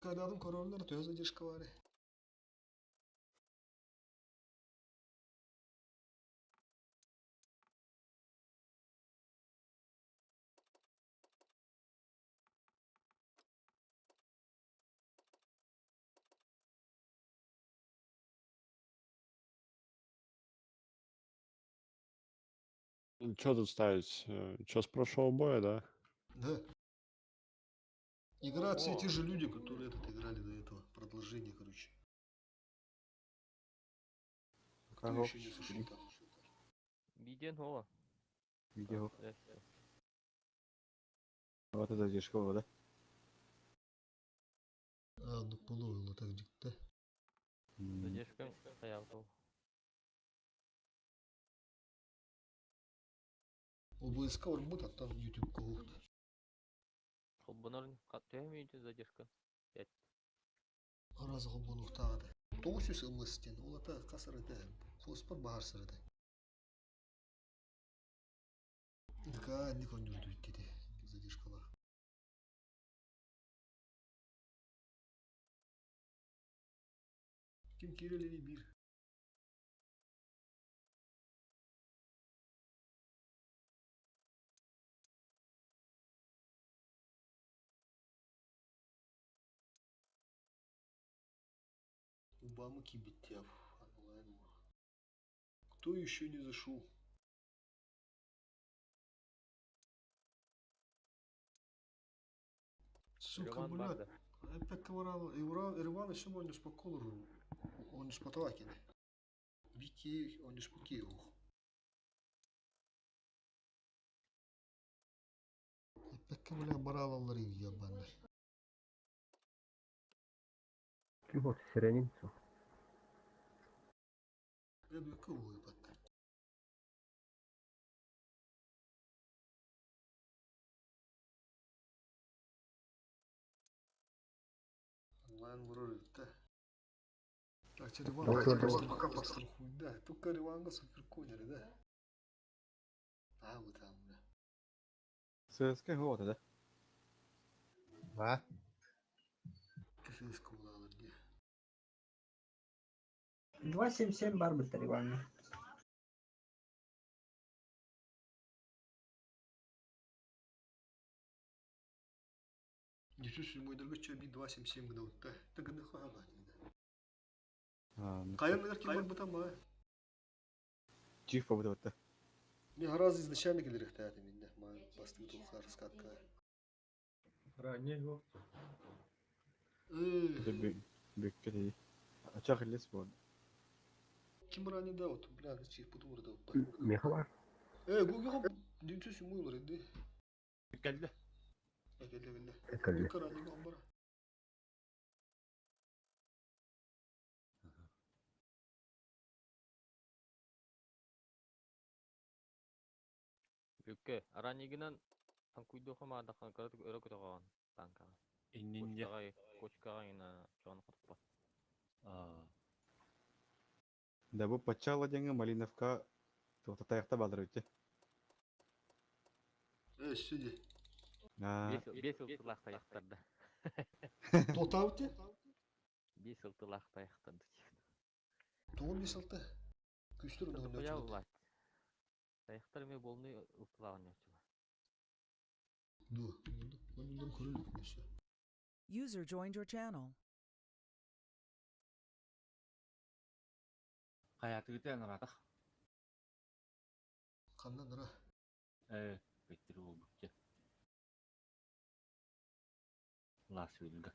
Кайдадым корондар төз задержка бар. Что тут ставить? Что с прошлого боя, да? Да. Играют все те же люди, которые играли до этого. Продолжение, короче. Кто еще не зашел там? Виден о. Видео. Здравствуйте. Вот это дешево, да? Ну половину так дикта. Задержкаң аяғды. ОБСК работает, там YouTube кого-то. Қолбанарын қатты задержка. Раз ғылбын ұқтағады. 900 ымыстен, олата қасыр еді. Фоспор бағар сырды. Дыка, не көндірді өттеді. Задержкалар. Кім керелері бір? Убамы кибиттев. Кто еще не зашел? Сука, блядь. Опять коварал. Ирван еще он не спокойно. Он не спотвакин. Вики, он не спокойно. Опять, бля, барал аллары ебаный. Kim o Serenin su? Я бы кого ебать. Онлайн вроде-то. Так, через Риван пока подстрахуй, да. Только Риванга суперконер, да? А, вот там, да. ССК вот, да? Va? КФС куда где? 277 бар бітір Иван. Десюши мой дорогой чаби 277 гнал. Так гны хага. Ну, Каян мыдар кем бар бутам ба? Чиф по вот это. Мне гораздо изначально келерек таяты менде. Ма басты толқар скатка. Ранее Беккеди. Ачақ елес болды. Ким ранее да вот, бля, чиф путур да. Меха бар. Гуги хоп. Десюши мой лар иди. geldi. Келе. Экале. Ранее гам бара. Бүкке, аранигінен танкуйды қамада қанқарады өрі көті қаған танкаға. İnnince. Кочкаға ина жоғаны қатып бат. Да бұл патчалы денгі Малиновка тоқтатаяқта балдыр өтте. Сюди. Бес ұлтылақта яқтарды. Тота өте? Бес ұлтылақта яқтарды. Тоғын бесалты. Күштір Тұрды ұнығын қоя өтілді. ұлат. Таяқтар ме болны ұлтылағын өтілі. Ondan körülük neyse. User joined your channel. Hayatı gidelim artık. Kandan nara. Bitir oldukça. Las Vegas.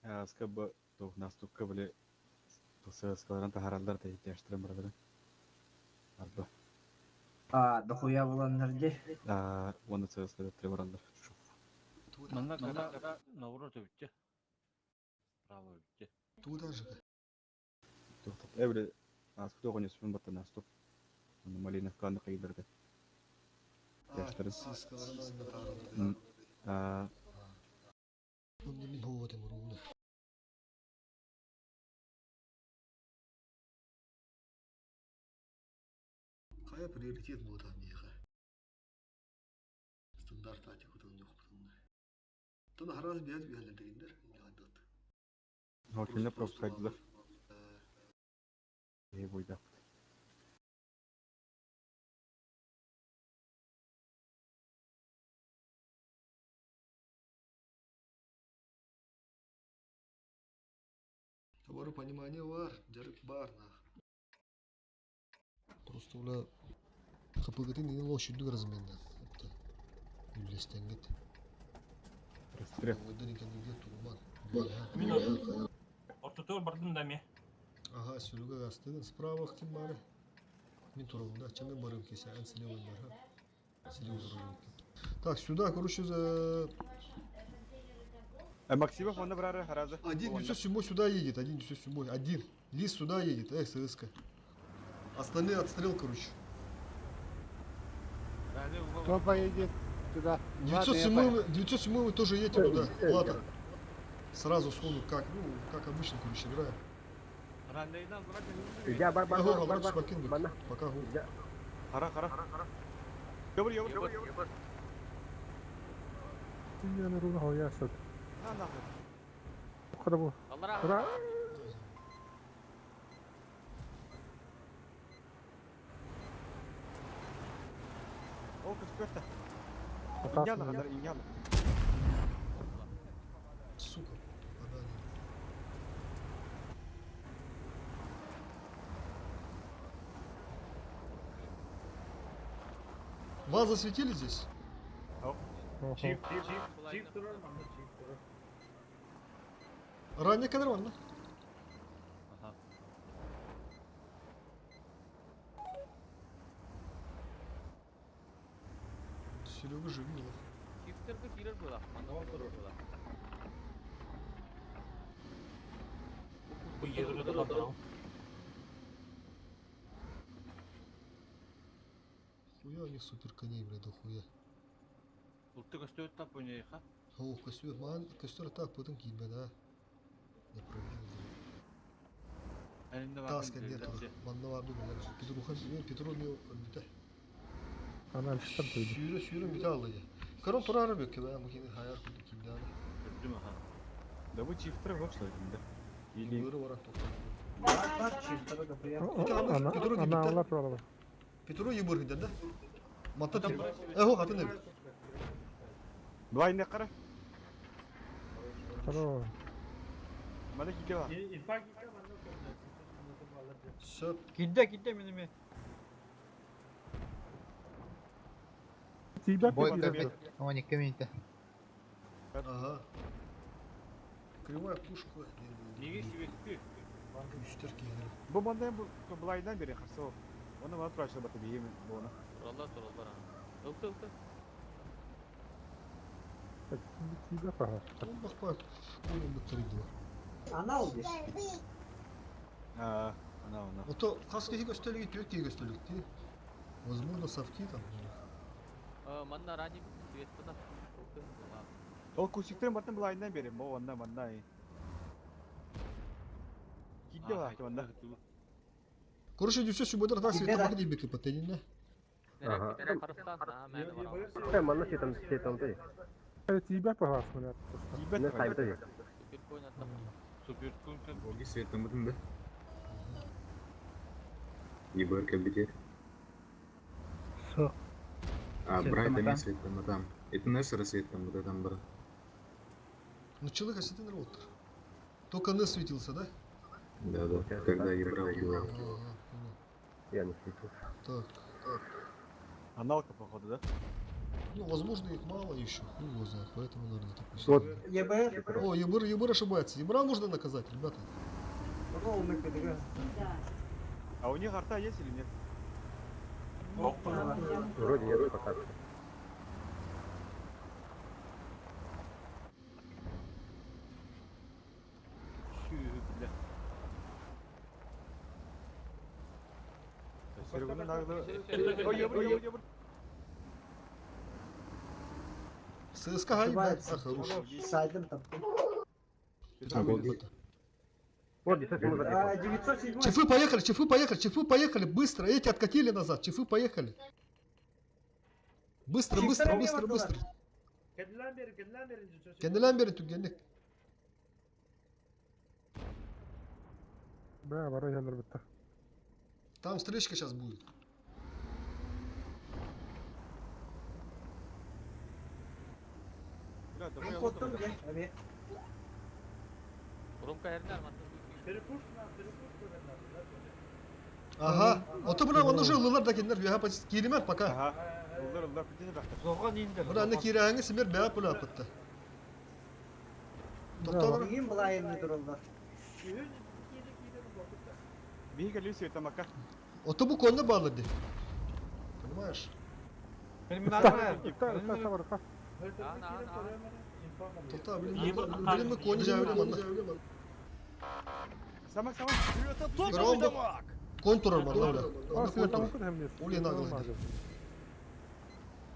Аска бұл наступка біле ССКлардан тахаралдар да етештірім бұрады. Арба. Дохуя буlanlar де. Оны ССК дөттірі бұрандар. Мында кара навро төвтче. Право өтче. Тудан жыға. Тоқтап, әбілі асып тоғын еспен баттан наступ. Оны Малиновканы қайдырды. Яштырын. Сыскалардан да тағырды. Onda min hova temuruna. Кая приоритет мода меха. Стандарт ати кутун yok bunlar. Тана хараз бияз биялар дегендер. Ядат. Хокинне профсайдылар. Бойда. Товару понимание var, жарык бар нах. Просто ула хапыгытын ини лошадью разменда. Это юлестенгет. Пристрел. Ойдан екен үйге турман. Ортотор бардым да ме. Ага, сүлүгө астыгын справа ким бары. Мен турумда, чамы барым кесе, ан слева бар. Слева турум. Так, сюда, короче, Максимов он набрал хараза. один дюсё сюмой сюда едет, один дюсё сюмой, один. Лис сюда едет, ССК. Остальные отстрел, короче. Кто поедет туда? 907 тоже едете туда, плата. Сразу сунут, как, ну, как обычно, короче, играем. Я бар Пока гол. Хара. Ёбыр. Аллара. О, кыскырта. Иняна. Сука. Банане. Вас засветили здесь? Ранее кадрон, Ага. Серега живил. Чифтерге кирер була. Манда турur була. Bu yeri de kaldıram. Хуя у них супер коней, блядь, дохуя. Улты көстөт тап ойнайха. О, костюр, ман, костюр так, потом кидбе, да. Я проверил. Әлінде Таска где тур. Манда var dur bunlar. Petrol ne öldü. Sürü bir aldı ya. Karın turarı bek ya bu kini hayal kurdu kimdi abi. Көрдүм аха. Да вы чифтер вот что это. Или Yılları var artık. чисто каприя. Petrol yıbır gider de. Matta tip. Eho hatın ev. двойная кара. Mana gidiyor. Söp. Gidde minimi. Ага. Кривая пушка. Неге себеппи? Üstler gelir. Bu mandan bu blind beri харсо. Onu var praşla batı bir yemin bu ona. Тураллар. Ылты. Он бахпак. Он бытырды. Она убежит. Она. Вот то каски gösterlik diyor ki gösterlik diye. Возможно совки там. Манда рани светпана. O kusikten batın blind'den beri bu ondan mandan. Gidiyor ha ondan. Короче, все сюда так света могли бы кипатенина. Карыстан, мәні бар. Мана сетам. Gibet var. Суперкойн аттам. Суперкунтен. Боги светомытын да. Ебар кабитет. Брайт эми светомытам. Это Нессера светомытам бар. Ну человек осетин роутер. Только не светился, да? Да, когда ебра убивал. Я не светил. Так. Аналка походу, да? Ну, возможно, их мало еще. Хуй его знает, поэтому надо такой. Вот ЕБР. О, Ебыр ошибается. Ебра можно наказать, ребята. Ровно кидга. А у них арта есть или нет? Вроде нет пока. Serugunu naglı. Ой, ебр. ЦСКА гай, да? А, хорош. Сайдом там. Обалдеть. Вот, 907. Чифы поехали, чифы поехали, быстро, эти откатили назад, чифы поехали. Быстро, быстро, быстро, быстро. Kendilen beri tükendik. Бля, ворой жанр бітті. Там встречка сейчас будет. Бля, давай я Коттон лодырым. гel, abi. Ромка ердер Aha. Oto buna onu şu ılılar da kendiler. Ya hapa kirimer paka. Ага. Улдар кетеді бақтар. Соған енді. Buna ne kirahını simer beğen buna apıttı. Toptanır. Кейін былай енді тұрылды. Биге лиси это мака. Oto bu konuda bağladı. Понимаешь? Topta benim mi konu cevabım anla. Самак. Grom konu turur mu anla. Onu konu turur. Uli naglı.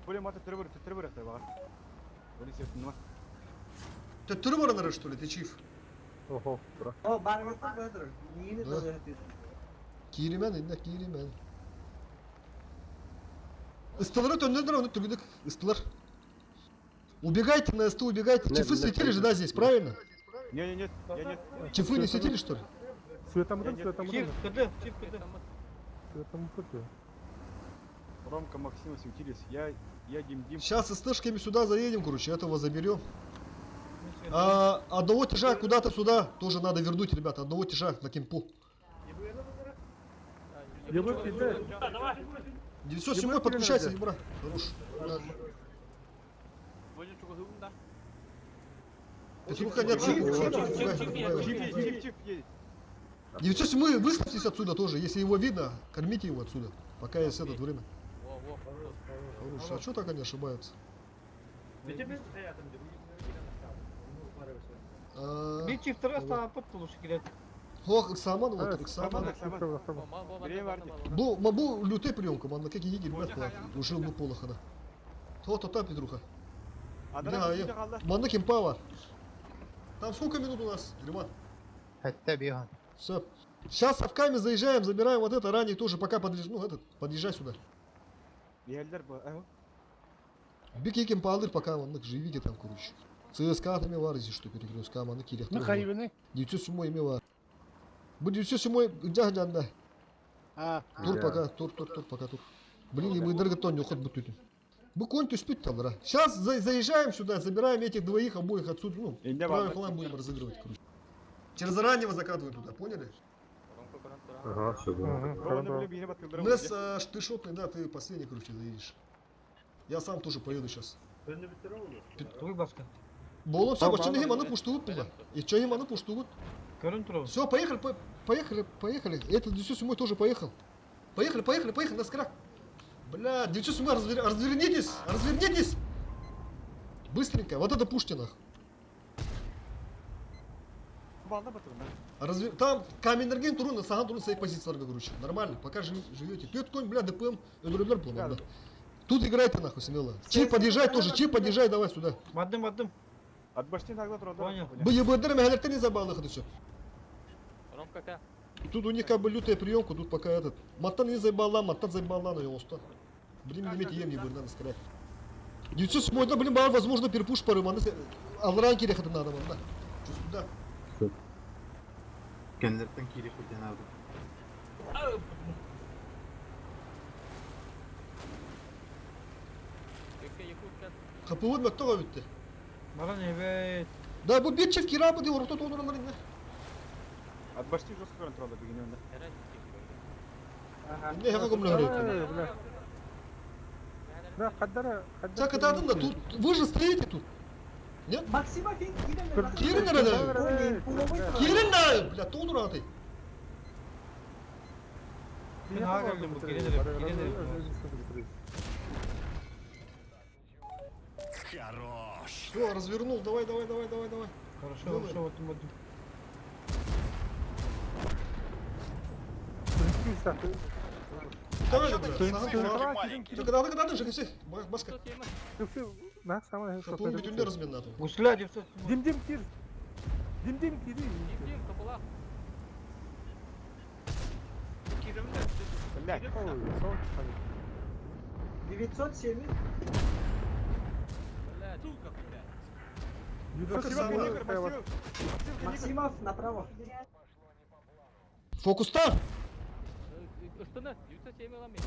Пулематы тірі аяқтай бағар. Лиси это нема. Ты түрі баранары что ли, ты чиф? О, барғыртып өтір. Нені Да. тұрды? Kirimen inne kirimen. Istıları döndürdün onu türgüdük. Istılar. Убегайте на СТ, убегайте. Чифы светили же, да, здесь, правильно? Нет, я нет. Чифы не светили, что ли? Чип, кіді, чип, кіді. Ромка, Максим светились. Я Дим. Сейчас с СТшками сюда заедем, короче, этого заберем. Одного тяжа куда-то сюда тоже надо вернуть, ребята. Одного тяжа на кемпу. Давай. 907 подключайся, Ебра. Хорош. Петруха нет, Чип, Чип едет. 907 выставьтесь отсюда тоже, если его видно, кормите его отсюда. Пока есть этот время. Хорош. А что так они ошибаются? Bir çift tarafta apıt buluşu girer. Ох, Иксаман, вот Иксаман. Берем варди. Бу лютый прием, команда, как и Игорь, ребят, ушил бы полохана. То, Петруха. Да, Манда Кемпава. Там сколько минут у нас, Риман? Все. Сейчас совками заезжаем, забираем вот это, ранее тоже пока подъезжай, ну этот, подъезжай сюда. Елдер bu. Бики Кемпалдыр пока, вон, живите там, короче. ЦСКА там и варзи, что перекрёст, команда Кирих. Ну, хайвены. 907 ими var. Bu 907 где да. Тур пока, тур пока тур. Блин, и мы дороготон не уход бутут. Мы конь успеть там, да. Сейчас заезжаем сюда, забираем этих двоих, обоих отсюда, ну, правый фланг будем разыгрывать, короче. Через раннего закатываем туда, поняли? Ага, все Мы с ты шотный, да, ты последний, короче, заедешь. Я сам тоже поеду сейчас. Туй басқа. Болон все, бачыны геманы пуштугут туда. И чё геманы пуштугут? Көрін тұру. Все, поехали. Этот 907 тоже поехал. Поехали, на скрак. Бля, 907, развернитесь. Быстренько, вот это Пуштинах. Там каменерген туру на саған туру своих позицияларға, короче. Нормально, пока живете. Тет конь, бля, ДПМ, öldürürler план, да. Тут играйте нахуй, смело. Чип подъезжай тоже, давай сюда. Маддым. Отбашти нагла тұрады. Понял. Бы ебадры мехалерты не забал их, это все. Ромка ка. Тут у них как бы лютая приемка, тут пока этот. Маттан не заебала, на его уста. Блин, не иметь ем, не будет, надо сказать. 907, да, блин, бар, возможно, перепуш пару, маны. Алранки рехаты надо, мanda. Что сюда? Kendilerden kiri kullayan aldım. Kapıvın mı toga bitti? Маған evet. Да, bu bir çift kira mı diyor, orta tonuraların ne? Отбашти жестко көрін тұрады бігіне önde. Ne haka kumla öyle? Sen katardın da, вы же стоите тут. Нет? Максима Финк, Кирин nerede? Kirin ne? Bля, tonura atay. Ben ağa geldim bu girelim. Все, развернул, давай. Хорошо, вот. Давай, брат. Когда же кесе? Баска. 907. На, самое Шапун бүтүндө размен надо. Гусля 900. Дим кир. Дим кири. Дим, капыла. Блядь. 907. Блядь. Максимов направо. Фокуста. Üstüne 907 lan benim.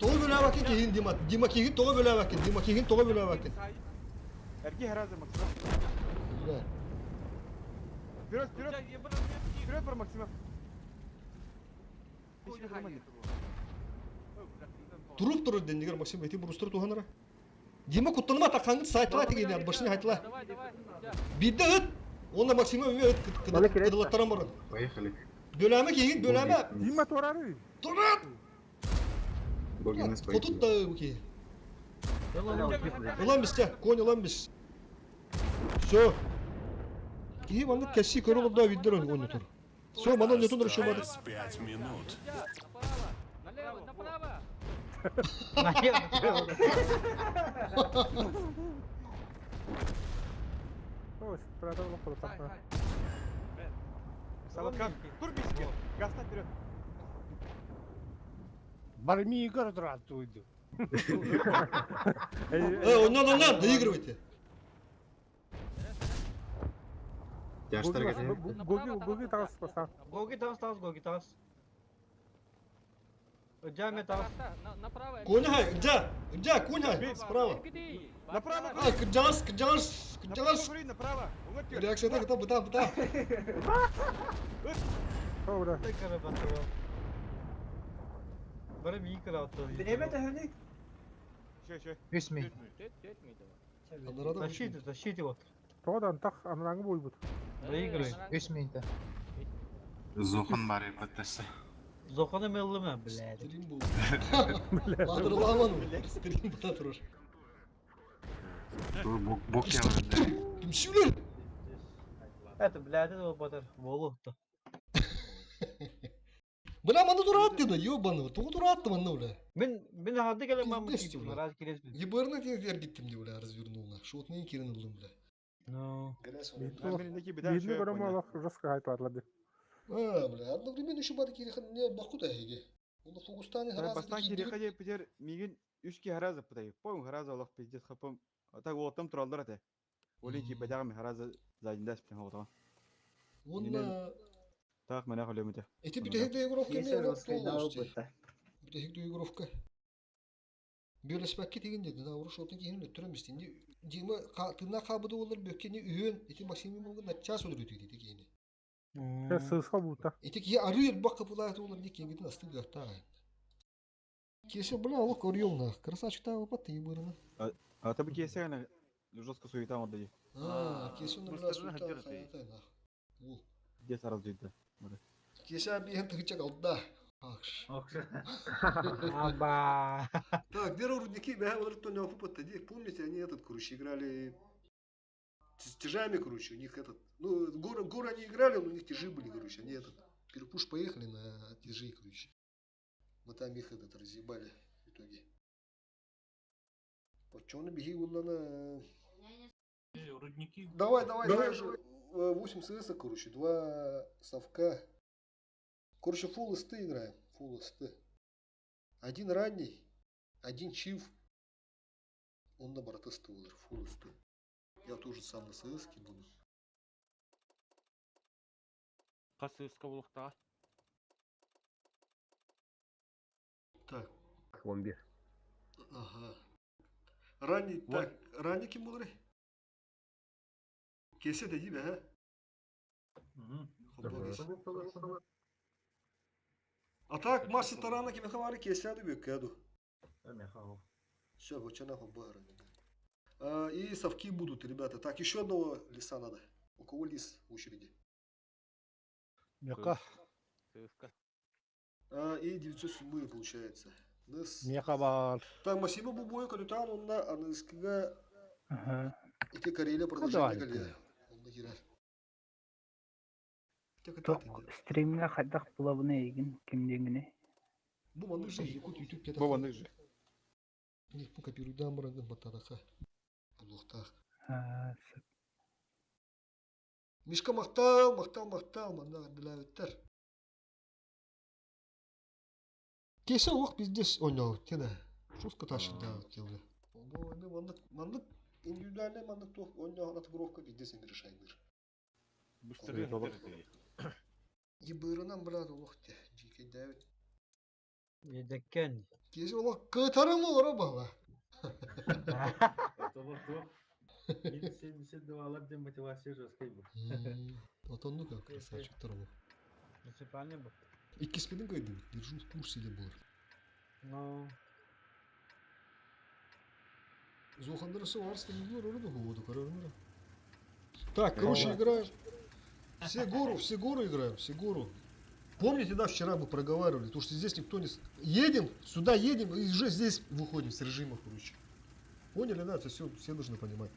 Тоғы бөлә вакин кейін Димат. Дима кейін тоғы бөлә вакин. Дима кейін тоғы бөлә вакин. Эрги Хараза Максимов. Вперед, вперед! Вперед, про Максимов! Туруп турur дендигер Максим бейти бурустур туханара. Дима куттаныма тақаңын сайтыла тегені ад башыны айтыла. Давай, давай. Бидді ыт. Онда Максима өме ыт кыдылаттаран баран. Поехали. Бөләме кейін бөләме. Дима торары. Турат. Богинес Потут да өке. Yılan Ulan biz ya, konь ulan biz. Все. Киги маңды кәсси көрі олып да виддер он отыр. Все, мана не туныр шо бады. 5 минут. Направо, направо. Налево. Ой, продал просто. Салаткан, тур биске! Газта вперед! Барми город уйду. Оннан, доигрывайте. Яштарға де. Гоги тағыз поставь. Гоги тас. Джанга тас. Направо. Конь хай, джа, конь хай, справа. Направо! А, кджалас. Направо, говори, направо! Угод вперед! Реакция так, быта. Добре. Tek arabası var. Bana bir iyi kral attı. Bilemedi hani. Еще. Üst mü? Töt müydü o? Анарада. Тащите вот. Тодан тақ анраңы бой бұд. Выиграй. Üst mü? Зохан бар епаттасы. Zokan'ı melli mi? Блядь. Стрим был. Ладырламан ол. Стрим бата турар. Бок явырды. Кимшилер? Это, блядь, это вот батар. Волу-то. Бына маны турат деді, ёбаны. Тоғы туратты маны уля. Ben hadi gelen ben Пиздец, mutlu бля. Раз келес biz. Ебарна тер гиттим де уля развернула. Шотный кирин улдым бля. No. Армендeki bir daha Бидні şey көрім yapmayın. олақ жасқа айтылады. Бля, одновременно еще бады кирихан не бахута хеге. Оны фокустаны Бастан харазы киреха де питер мигин үшке Хараза пытай. Пойм Хараза олақ пиздец хапым. Так олтам туралдар ате. Олинки бадагам Хараза задиндас плен олтам. Онна... Так мене халемите. Эти битехик доигровка не Кейсер олақ Оскай дау полностью. быта. Битехик доигровка. Бөлеспәкке теген деді, на ұрыш отын кейін өттірім істен. Дима тына қабыды олар бөккені үйен, еті Максимим олар наччас өлір өтеді еті кейіне. Сызға бұлта. Еті кей ары ел бақ қапылайды олар не кенгетін асты ғатта. Кесі бұла олық көріелна, красавчықта опатты ебіріні. А табы кесе ана жестко суетам отдады. Кесі оны бұла сұлта қайатайна. Дес араз жүйді. Кесі әбейін тұғычақ алда. Аба. Так, где рудники, бля, вот кто не опыт-то, помните, они этот, короче, играли с тяжами, короче, у них этот, ну, горы они играли, но у них тяжи были, короче, они этот, перепуш поехали на тяжи, короче. Мы там их этот разъебали в итоге. Почему беги, на... Рудники. Давай же 8 СС, короче, 2 совка. Короче, фулл СТ играем. Фулл СТ. Один ранний, один чиф. Он на братысты улыр. Фулл СТ. Я тоже сам на СС буду. Қасыска болықта. Так. Вомбе. Ага. Ранний, так, ранний кем был? Кесе де дибе, а? А так, Марси Тарана кем хавали кесе де бек каду. Все, вот чана хобара. И совки будут, ребята. Так, еще одного лиса надо. У кого лис в очереди? Мека. Сыска. И 907 получается. Мека бар. Так, Масима Бубой, Калютан, он на английского. И те Карелия продолжение Галия. Он нахера. Стримге хайдах булабыны егин кимдеңине. Bu mandık şey Yakut YouTube ya da Бұл бандық же. не bu копируйдан баранган батарака. Блохтах. Мишка мактал манда дилаветтер. Кеше ук биздес ойнау тена. Шуска ташында келди. Bu mandık индивидуальный мандык топ ойнау отгровка биздес эми решайдыр. Ебырынан брат улукте. Жике Давид. Yedekкен. Кеше улук кытарым ора бала. Отонну как красавчиктер бу. Муниципальный был. Иккиспедин кайды держу в курсе ли булар. Ну, Зохандырысы варс кемдер орду году карармыра. Так, короче, играем. Все гору играем, все гору. Помните, да, вчера мы проговаривали, то что здесь никто не... Едем, сюда едем и уже здесь выходим с режима, короче. Поняли, да? Это все должны понимать.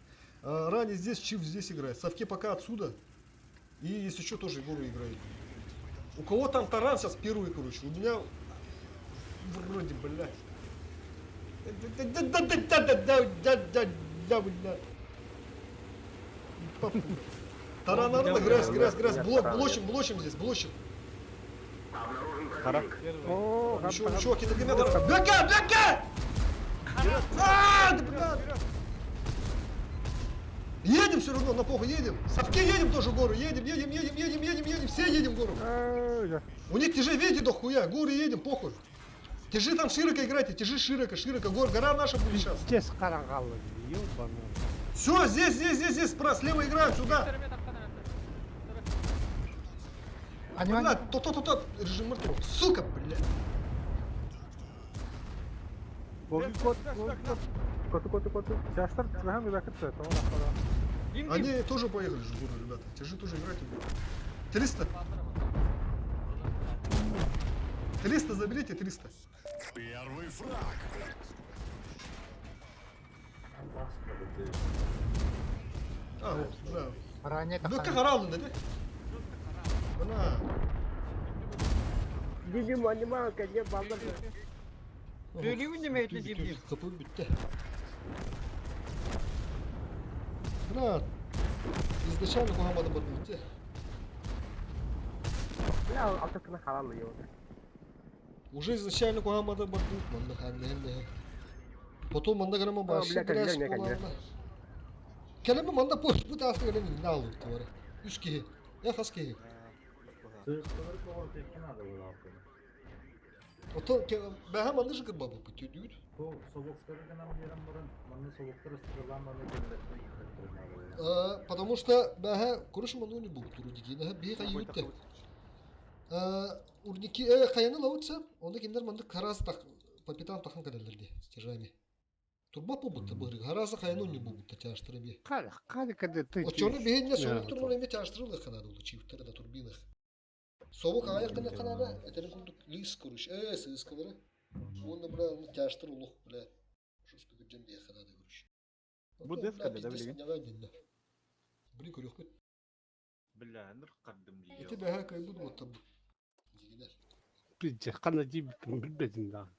Ранее здесь, Чиф здесь играет. Совке пока отсюда. И если что, тоже гору играет. У кого там таран сейчас первый, короче. У меня вроде, блядь. Таран, грязь. Блочим здесь, блочим. Еще километр. Бяка! Едем все равно, на похуй едем. Совки едем тоже в гору. Едем. Все едем в гору. У них тяжи, видите, до хуя. Горы едем, похуй. Тяжи там широко играйте, тяжи широко. Гора наша будет сейчас. Здесь карагалы, ёбаный. Все, здесь, слева играем, сюда. Блядь, то, режим мертвый. Сука, блядь. Коту. Чаштар, чугаем и закрыться. Они тоже поехали же в гору, ребята. Тяжи тоже играйте. 300 заберите, 300. Первый фраг. Да. Ранее Ну как орал, да? Она. Дидим анимал, конечно, бабла. Söyleyeyim mi Mehmet'le Cem'ciğim? Kapı bitti. Брат, изначально Мухаммада Бардулте. Я автокна халал его. Уже изначально Мухаммада Бардулт, манда ханне. Потом манда грама башы грязь буларна. Келеме манда пош бу тафты келеме не алды товары. Үшке. Я хаски. Ото баха манда жигыр бабу бүтүдүт. Потому что баха курыш ману не будет урудики. Да бега юйтте. Урдики каяны лаутса, онда киндер манда карас так папитан тахан каделерди стержами. Турба побутта быры. Хараза каяны не будет тяжтыры бе. Кады ты. Очоны бегенне соңу турмун эме тяжтырылы канады улу чифтер да турбинах. Собук аяктан канада, этен кундук лис курыш. Сыскалары. Онда бра тяжтыр улук, бля. Шуску гүджен бе канады курыш. Бу дефкада да билген. Блин, көрөкпөт. Бля, ныр кадым лиё. Эти баха кай буду вот табу. Дигидер. Пидже, кана дип билбедин да.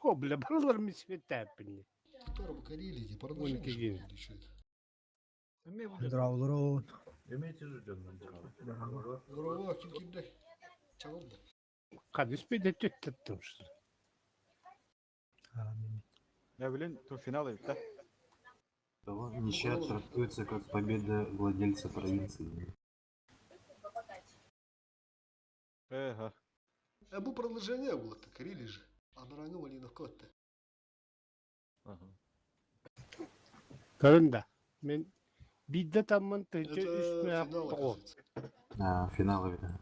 О, бля, балалар мисветапни. Который бы Карелии, продолжение. Здравлорон. Здорово, ким-ким-да. Чего да? Кады спеде теттеттим что. Я билен, то финалы, да? Ничья трактуется как победа владельца провинции. Ага. Бу продолжение было-то, Карелии же. А на районе Малинов кот-то. Karında. Men bidde tamman tece Это üstüne финал, yaptı o. оказывается. Финалы, да.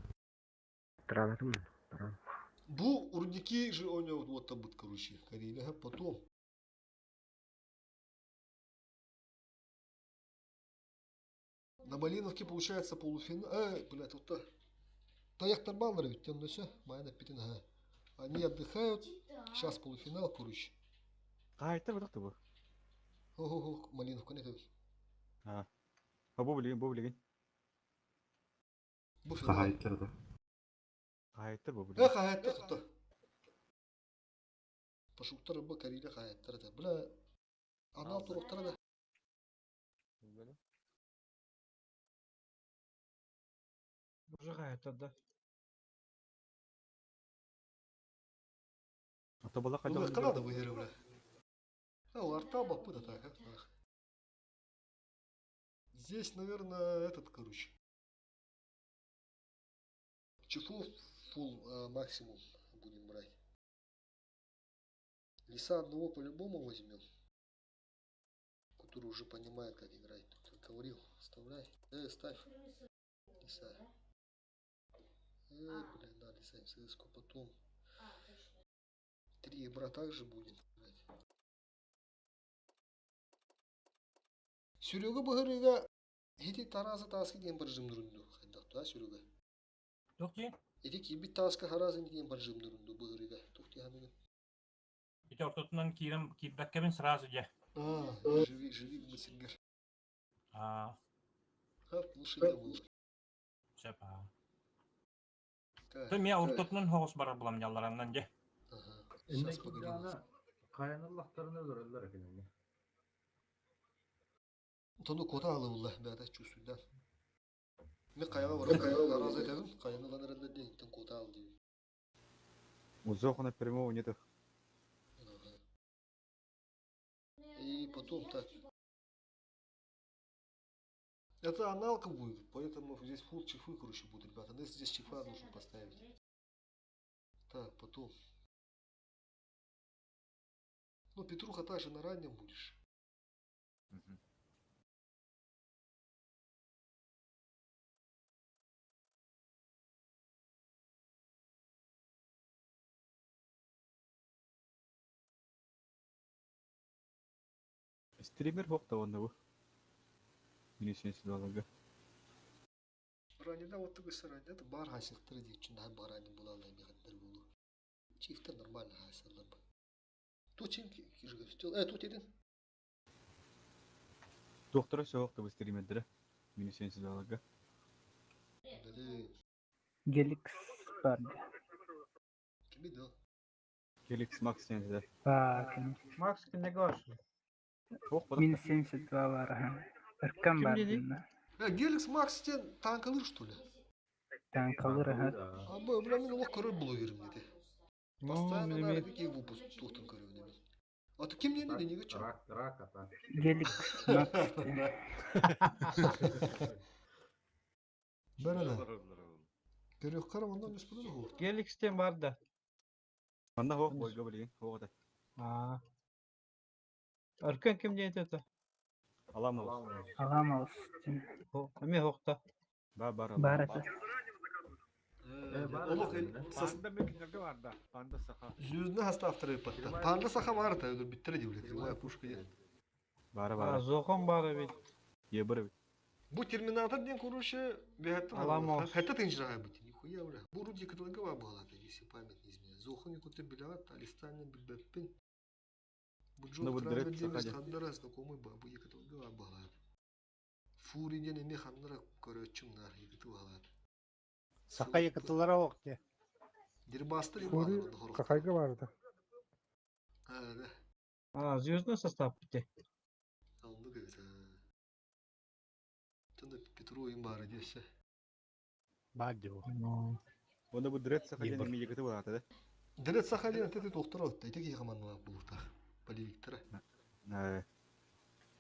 Бу урники же у него вот там будет, короче, Карелия. Ага, потом. На Малиновке получается полуфинал. Блядь, вот так. Таяктар баллары ведь там все. Майна Петинга. Они отдыхают. Сейчас полуфинал, короче. Кайта бу бу. Ого, Малиновка не Бу билген. Bu fena. Kahayetler de. Hayırdır bu Ha burada. hayatta tuttu. Paşuklar bu kariyle hayatta da. Bula ana turuklara da. Böyle. Уже hayatta da. Ata bala Bu kaçak. kala da bu yeri bula. Ha varта бак bu da так. Здесь, наверное, этот, короче. Чифу full максимум будем брать. Лиса одного по-любому возьмем. Который уже понимает, как играть. Тут говорил, вставляй. Ставь. Лиса. Блин, да, лиса в ЦСКА потом. 3 игра также будем играть. Серега Багарыга эти таразы таски ден бір жымдырынды. Да, Серега? Тоқти? Эти кибит таска харазы ден бір жымдырынды Багарыга. Тоқти хамеген. Ити ортотунан кирем кидбеккебин сразу же. Живи в Масингер. А, Лучше не было. сепа. Так, Ты меня ортотунан хоғыс барар булам яллараннан же. ага. Сейчас поговорим. Kayanırlıklarını öldürürler efendim. Тону кота алы булла, бәдә чувствуйдан. Мен каяга барам, араза этебин, каяны ланырында дейин, тен кота алы дейин. Узохана прямого нету. И потом так. Это аналка будет, поэтому здесь фул чифы, короче, будет, ребята. Но здесь чифа нужно поставить. Так, потом. Ну, Петруха также на раннем будешь. Стример хокта онда bu. Минусенсіз балага. Раннеда вот такой сарань. Это бар хасиктыры дейт, чында бар раннем була алай мегаттар болу. Чифтер нормально хасирлар бы. Тут чем кижиге стел. Тут един. Доктора соғықты бұл стримердері. Минусенсіз балага. Бәле. Gelix vardı. Kim idi o? Келикс Макс сенсіз. Bakın. Макс kimde var? Хоқ бала. 1072 var. Irkkan Kim var dedi? bunda. Геликс Макс тен танк алыр, что ли? Ben kalır ha. А бы, бля, мен лох көрөр блогерим деди. Постоянно на какие выпуск тухтын көрөм демен. А ты ким дени неге ча? Rak atan. Gelix Max. Бәрәлә. Көрөк карамандан эмес булды го. Gelix'ten var da. Анда хоқ бойга білген. Хоқ да. Arkan kim diye dedi? Алам ол. Ağam olsun. Ами hokta. Бар. Barata. Олох Panda mekinlerde var da. Panda saha. Жүзүнө хаста авторы патта. Панда саха бар та, биттер ди билет. Моя пушка я. Бары. Zohon var bit. Ебір. Бу терминатор ден короче, бехатта. Аламос. Хатта тынжырага бит. Нихуя бля. Бу руди кыдылга была, если память не изменяет. Зохуни куты билат, алистанен билбеппин. Бу Ну, жол вот трабы директ демес саха хандара знакомый бабу екытылга была. Фури ден эме хандара көрөчүм нар екытылга. Saka yakıtılara oktu. Дербастыр Фури какайга vardı. Да. Звездный состав bitti. Aldık evet ha. Тында Петру им бары десе. Badi o. Онда бұл директ сақа Ебір. және мегеті болады да. Дерет Сахалин это доктор от. Это ки командалар булта. Поливиктора.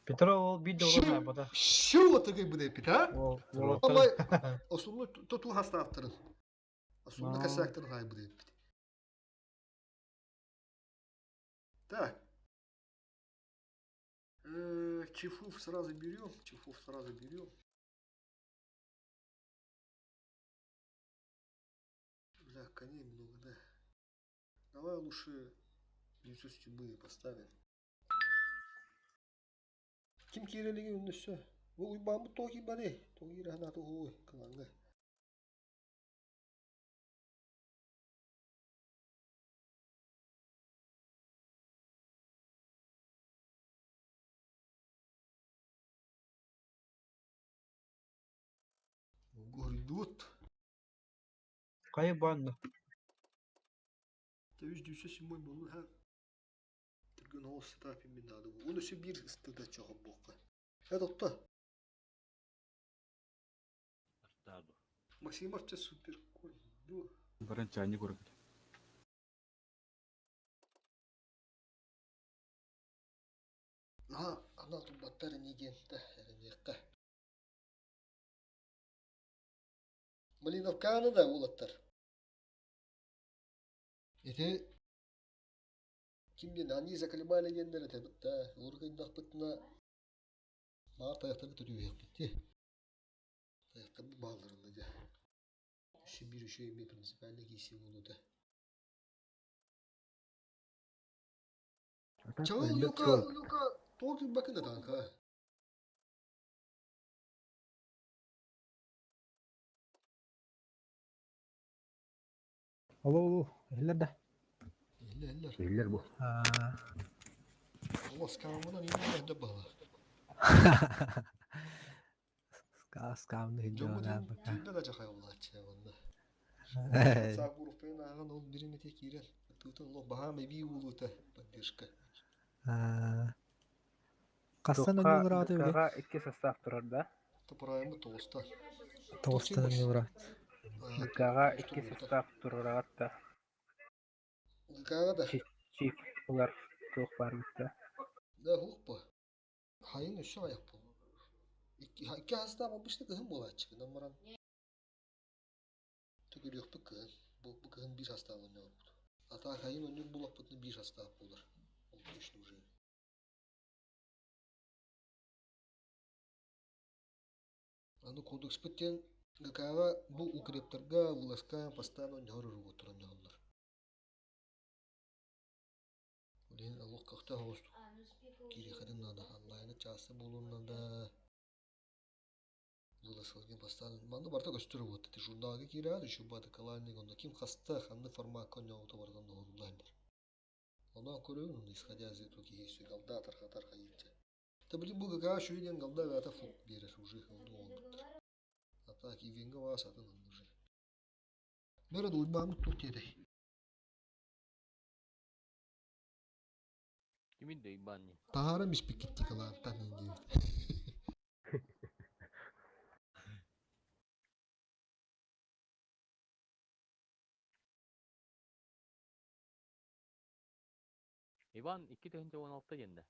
Petrol bir de olur mu da? Şu o такой буде пита? Ama Ama основной тотул хаста авторын. Основной Ну. косяктын хай буде пит. Так. Чифуф сразу берем. Бля, коней много, да. Давай лучше лицо стебы поставим. Ким кирелиги үннүсө? Бу уйбамбы тоги баре. Тоги рахнаты ой, кылаңга. Гордут. Кайы банды. Тәуіз дүйсі сімой болу һәм түрген олсы тапин мен ады. Оны сөй бір ыстыда чоғын боққа. Отто. Максимовча супер. Баран чайни көргөт. Ана тұлбаттары негенті әрінеққа. Малиновканы да олаттар. Эти кимден они заколебали гендер это бітті. Олырғайдақ бітіна бар таяқтарды төтөбек бітті. Таяқтарды бағылырында да. Үші бір үші еме принципиальный кейсе болуды. Чағыл, Люка, толкин бакында танка. Алло, eller de. Eller. bu. Allah skamına niye de bağlı. Skamını Jomudun tüyde de çakay Allah çağında. Sağ grup ben ağın ol birini tek yerel. Tutun Allah baha mebi uluta поддержка. Kaçtan önce uğradı öyle? Kağa iki sastaf durur da. Toprağımı toğusta. Toğustan önce uğradı. Kağa iki sastaf durur hatta. Kağa da. Çift ular çok var bitti. Da hukpa. Hayın üstü ayak bu. İki hasta yapmıştı kızım bu açık. Numaran. Tükürüyor bu kızım. Bu kızım bir hasta alınıyor. Ata hayın önü bu lapıtını bir hasta yapılır. Onu düşünün уже. Аны кодекс бітен ГКға бұл укрептарға вылазкаем постоянно нёрыр отырын алдар. Олен алох кахта хост. Кирехадын надо онлайны часы болуын надо. Вылазкалген постоянно. Манды барта көстөрүп отты. Журналга кирады, шубады каланник онда ким хаста ханны формат конёуты бардан орулайдар. Онан көрөм, исходя из этого кейсу галда тарха йитте. Да блин, бұл ГК шүйден галда вата фук берер уже он. А так и венга вас атын уже. Бері дойбамы тут деді. Kimin de ibanni? Тағара мишпек кетті калан танын дейді. İban 2.16'da yendi.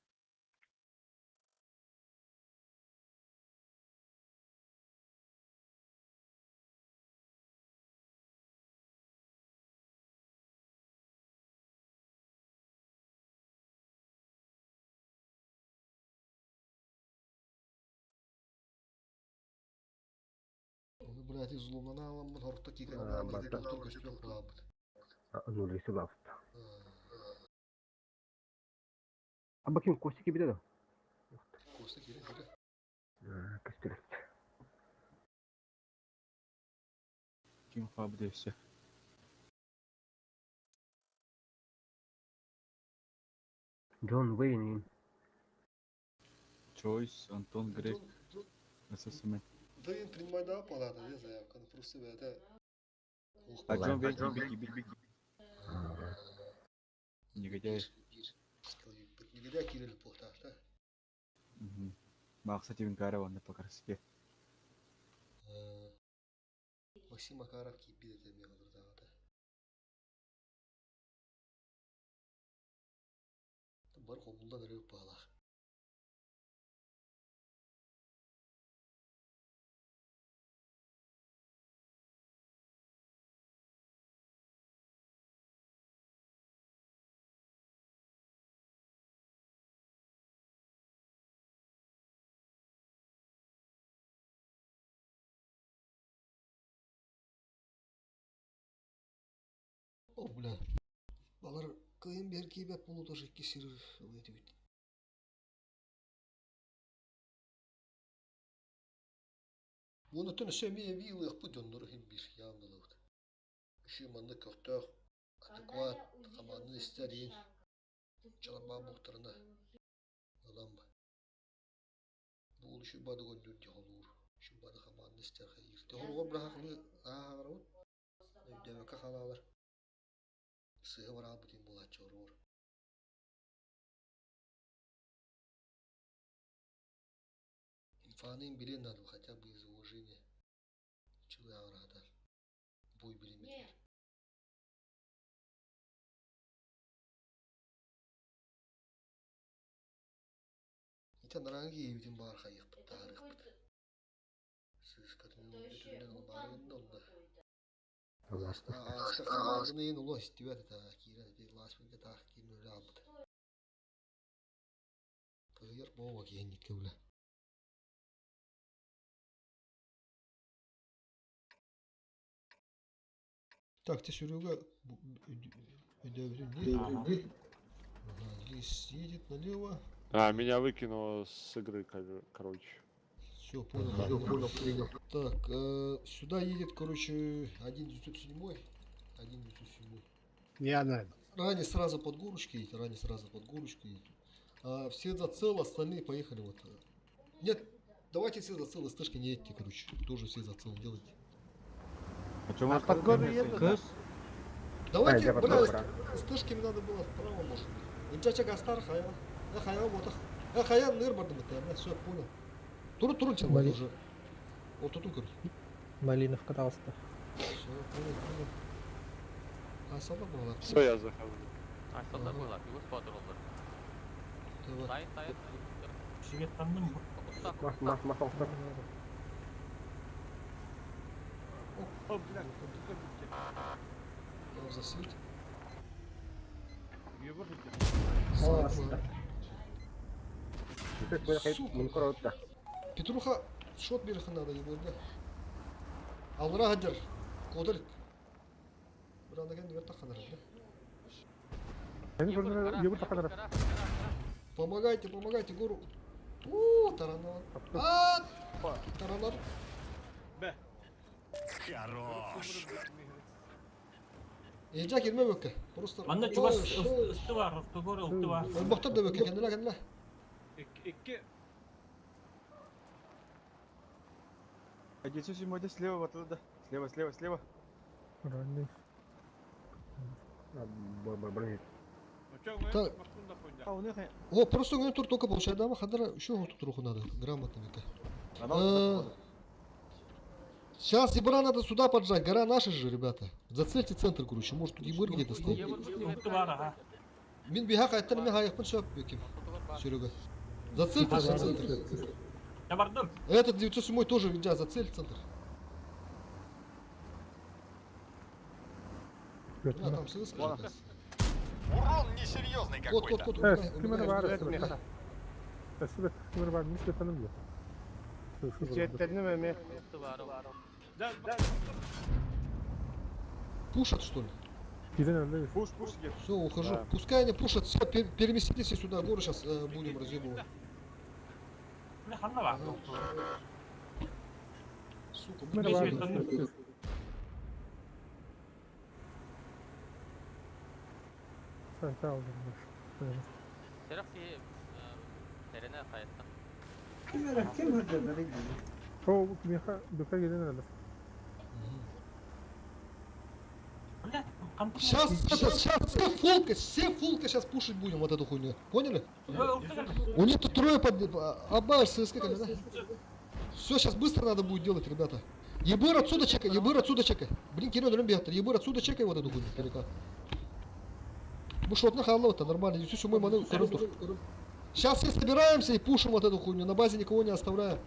Onu bırakı zulümden alamın horukta kikana alamın dedi doktor gösterip kulağımın. Нулisi lafta. Ama kim koştu gibi de. Kosta kere kere. Köstürek. Kim fabı değişti. John Wayne. Choice, Антон Грек, ССМ. Да им принимай да палата, я заявка, но просто это... А Джон Вейн беги. Негодяй. Негодяй Кирилл Пухташ, да? Мақсат Ивен Караванды по красоте. Максим Макаров кипит это мне вот да. Бар хомунда дөрөп палах. О, бля. Балар кыйын бер кийбеп болу тоже кесир эти бит. Bunu tüm sömeye bir bu döndürü hem bir yanlılık. Şu manda köftör adekvat kamanı isterin. Çalaba muhtarına. Adam bu. Bu şu badı göndürdü olur. Şu badı kamanı ister hayır. Te olur bıraklı ağırın. Өйдөмөкө халалар. Сыгы бар албытын болат чорор. Инфаны им билен надо хотя бы из уважения. Чего я рада. Бой билен. Итен ранги евдин бар хайык тарых. Сыз катының бүтүнөн барын онда. Ağzını ulo istiyor da kira de Las Vegas'ta tahkirin öyle aldı. Payır bova genlik kevle. Так, ты Серега ödevli. Лис едет налево. А, меня выкинуло с игры, короче. Все, понял. Так, сюда едет, короче, 1.907. 1.907. Я знаю. Ранее сразу под горочкой едет. А все зацел, остальные поехали вот. Нет, давайте все зацел, СТшки не едьте, короче. Тоже все зацел делайте. А под гору едут? Көз. Давайте, СТшками надо было справа, может быть. Инчача гастар, хая. Хая, вот. Хая, ныр бардым это, все, понял. Турун чел уже. Вот тут, короче. Малиновка талста. Все, понял. А солдат была. Все, я захожу. Aşağıda koylar. Yuvuz patır olur. Давай. Sayın. Шиветкандым бу. Okursa. Засвет. Сука. Петруха, шот береха надо, не будет, да? Алра гадер. Кодырик. Бурандаген верта ханар, да? Помогайте, гору. Таранар. Таранар. Хорош. Ejak girme böke. Просто. Манда чубас үсті бар, үсті көрі, үсті бар. Бақтар да бöke, kendine. Iki. 907 слева, вот туда. Слева. Ранний. Так. А у них... О, просто у меня тур только получает, да, хадара, еще вот тут руху надо, грамотно бöke. Сейчас Ибра надо сюда поджать, гора наша же, ребята. Зацельте центр, короче, может тут Ибр где-то стоит. Үсті бар, аға. Мин бихак айттан мен хаяқпын шап бөкем. Серега. Зацельте центр. Я бардым. Этот 907 тоже, Винджа, зацель центр. Да, там СС. Урон несерьезный какой-то. Кот. Кімені бар? Әсібет, кімені бар? Нешке танымды? Пушат, что ли? Birden öldü. Пуш, где? Все, ухожу. Да. Пускай они пушат, все, переместитесь сюда, гору сейчас будем разъебывать. Не ханна бар. Сука, Kімені блин, бар? Нешке Sağ olun. Serap ki terene hayatta. O Büka gelen öldü. Блядь, қантым. Сейчас все фулка сейчас пушить будем вот эту хуйню. Поняли? Үсті кір. У них тут трое обмаш ССК, да? Все, сейчас быстро надо будет делать, ребята. Ебыр отсюда чекай. Блин, кино дрон бегает. Ебыр отсюда чекай вот эту хуйню, перекат. Мы шотно халло, это нормально. Все, мой маны коррупtor. Сейчас все собираемся и пушим вот эту хуйню. На базе никого не оставляем.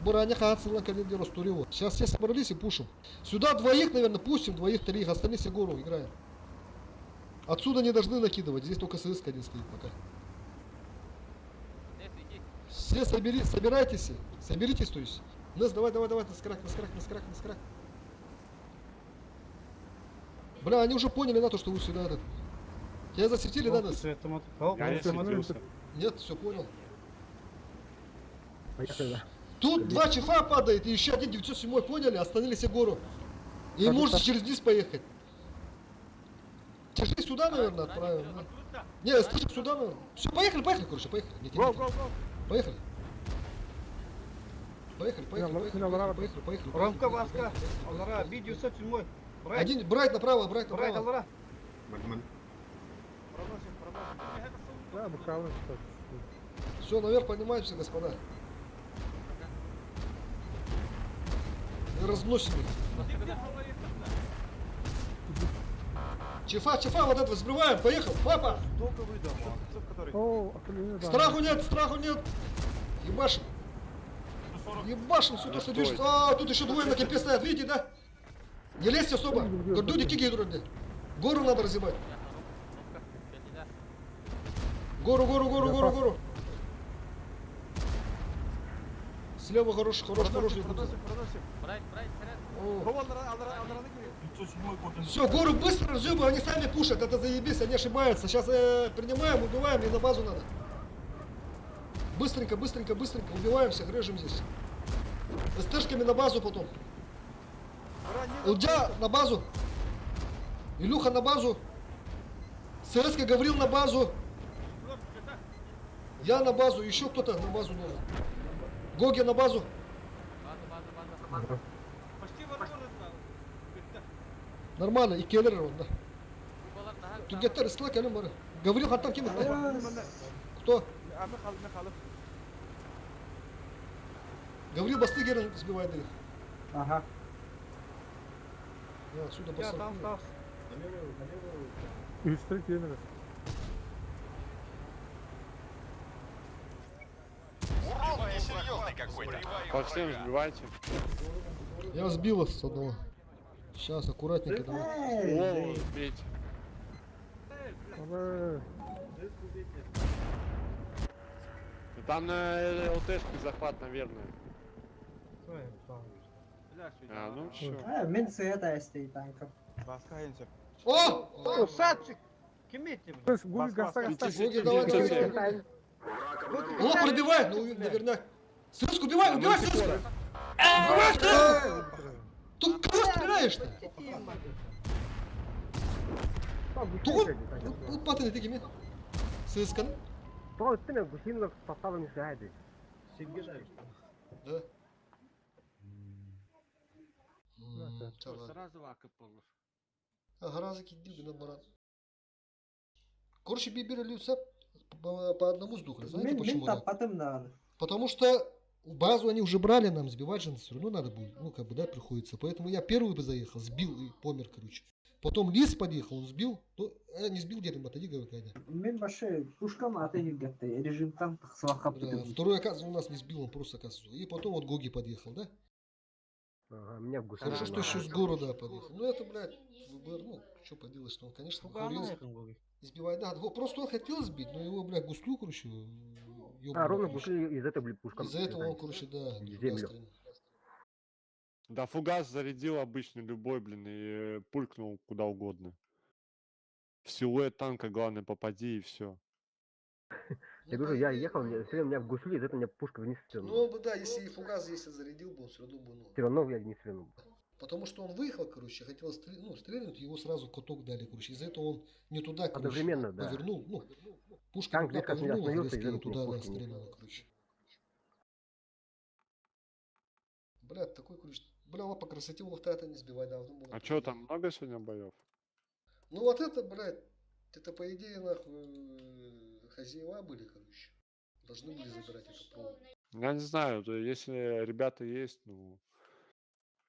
Бураня хатсила калинди растурил. Сейчас все собрались и пушим. Сюда двоих, наверное, пустим, двоих-троих. Остальные все гору играем. Отсюда не должны накидывать. Здесь только СС один стоит пока. Все собирайтесь. Соберитесь, то есть. Нес, давай, наскрак. Бля, они уже поняли, на то, что вы сюда этот. Тебя засветили, да, Нес? Нет, все понял. Тут два чифа падает, и еще один 907, поняли? Остановили себе гору. И можете через низ поехать. Тяжи сюда, наверное, отправим. Да? Не, стычек сюда, наверное. Все, поехали, короче, поехали. Поехали. Поехали. Ромка Васка, Алара, видео 107. Один, брать направо, брать Брайт, направо. алыра. Мальмаль. Проносим. Да, бокалы. Все, наверх поднимаемся, господа. И разносим их. Чефа, вот это взрываем, поехал, папа! Только выйдем. Который. О, автомобиль. Страху нет! Ебашим! Ебашим сюда, что движется. А, тут еще двое на кемпе стоят, видите, да? Не лезьте особо. Гордуди киги дурные. Гору надо разъебать. Гору. Слева хороший. Проносим. Брайт, вперед. Все, гору быстро разъебывай, они сами пушат, это заебись, они ошибаются. Сейчас принимаем, убиваем, и на базу надо. Быстренько, убиваем всех, режем здесь. СТшками на базу потом. Илдя на базу. Илюха на базу. ССК Гаврил на базу. Я на базу, еще кто-то на базу должен. Гоги на базу. База. Нормально, и келлер он, да. Балар нахал. Тугеттер, слак, әлем бары. Гаврил хаттан кем? Кто? Гаврил басты герен сбивает их. Ага. Я отсюда Я посмотрю. там стал. Üstteki yemedi. Урон несерьезный какой-то. По всем сбивайте. Я сбил их с одного. Сейчас, аккуратненько давай. Голову сбейте. Ama Там на ЛТшке захват, наверное. А, ну все. Мен сыйата эстей танков. Басқа енші. О! Сатчик! Кем этим? biz Google gasta Гоги, давай, давай. О, пробивает, ну, наверное. Сырск, убивай, Сырска! Убивай, Сырска! Тут кого стреляешь-то? Тут, вот паттерны такими. Сырска, Sonra üstüne Gushin'le поставлен şahidi. да. Сразу акып olur. Гразы кидил на баран. Короче, биберли все по одному сдухли. Знаете Мен почему? Да? таппатым даганы. Потому что базу они уже брали, нам сбивать же все равно надо будет. Ну, как бы, да, приходится. Поэтому я первый бы заехал, сбил и помер, короче. Потом Лис подъехал, он сбил. Ну, не сбил где-то, отойди, говорю, Кайда. Мен башы пушкама атайын кетті. Режимтан сылақап Да, бітірді. второй, оказывается, у нас не сбил, он просто, оказывается. И потом вот Гоги подъехал, да? Ага, меня в Гусhin. Хорошо, что еще с города подъехал. Ну, это, блядь, ВБР, ну, что поделать, что он, конечно, хурил, избивает. Да, просто он хотел сбить, но его, блядь, гуслю, короче, А, ровно короче. Гушин из этой пушка. Из-за этого он, короче, да, В туда землю. стрелял. Да, фугас зарядил обычный любой, блин, и пулькнул куда угодно. В силуэт танка, главное, попади и все. Я говорю, я ехал, все время меня в Гусли, из этого меня пушка вниз Ну, стрельнула. он бы, да, если и фугас если зарядил бы, он все равно бы, ну. Все равно я не стрельнул. Потому что он выехал, короче, хотел стрельнуть, его сразу каток дали, короче. Из-за этого он не туда, короче, Одновременно, да. повернул. Ну, пушка Танк туда резко повернула, остановился, резко и и туда, да, пушка не стреляла, короче. Бля, такой, короче, бля, вот по красоте вот это не сбивай, давно было. А что там, много сегодня боев? Ну вот это, блядь, это по идее, нахуй, хозяева были, короче. Должны были забирать эту провод. Я не знаю, то если ребята есть, ну,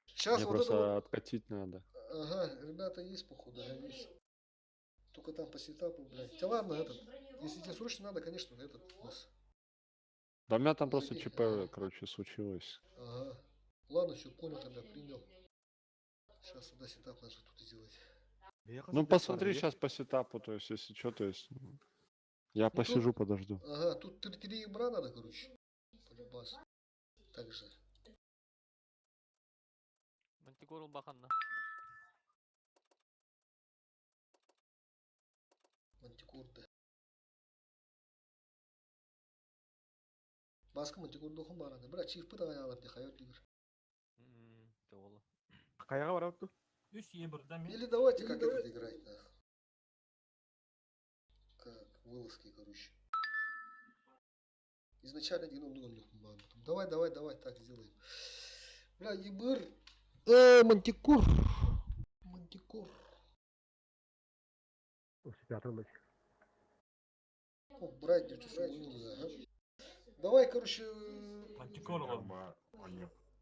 Сейчас мне вот просто это вот, откатить надо. ага, ребята есть, походу, да, есть. Только там по сетапу, блядь. Хотя ладно, этот, если тебе срочно надо, конечно, этот у нас. Да у меня там просто Забей. ЧП, короче, случилось. Ага. Ладно, все, понял тогда, принял. Сейчас сюда сетап надо тут сделать. Ну, посмотри сейчас по сетапу, то есть, если что, то есть, я тут- посижу, подожду. Ага, тут 3 ебра надо, короче. Полюбас. Так же. Мантикорул баханна. Мантикурда. Баска мантикурда хумарады. Брат, чиф пытая алып те хайот лигер. Жоғылы. Қаяға барады ту? Үш ебірді мен. Или давайте как этот играть, нахуй. Как вылазки, короче. Изначально геном думал, давай, так сделаем. Бля, ебыр. Мантикур. Мантикор. Пятый матч. О, брать ага. Давай, короче, Мантикор.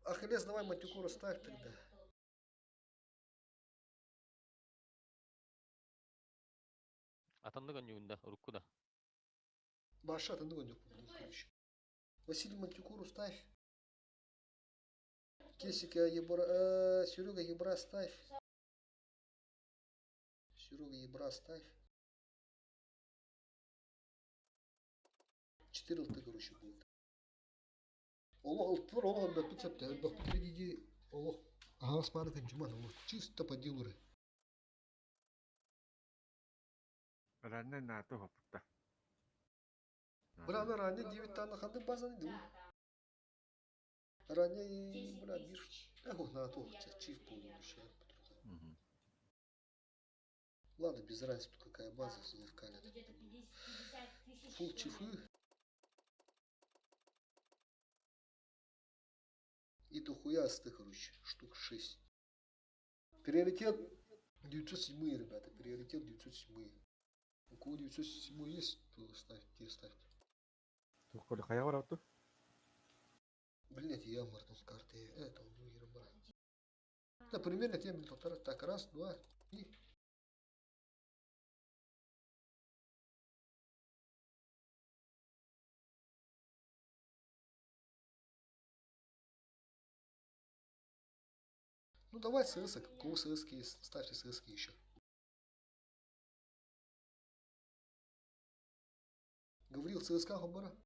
Ахиллес, давай Мантикора ставь тогда. Атандыган юнда, рукуда. Баша, ты ну короче. Василий Мантикору ставь. Кесика Ебра, Серега Ебра ставь. Серега Ебра ставь. 14, короче, будет. Олох, Олох, да, тут впереди, Олох. Ага, смотри, Канчуман, Олох, чисто по делу. Ранне на то хопта. Брана ранее 9 тонн ханды базаны дым. Ранее, бля, бирж. Эх, на то, чиф полностью. Ладно, без разницы, тут какая база, зловкали. Фул чифы. И дохуястых, короче, штук 6. Приоритет 907, ребята, приоритет 907. У кого 907 есть, то ставьте, ставьте. Тухоль хая варату. Блять, я морнул с карты. Это он не рыбак. Да, примерно те полтора. Так, раз, два, и... Ну давай ССок. У кого ССки есть? Ставьте ССки еще. Говорил ЦСКА Хабара.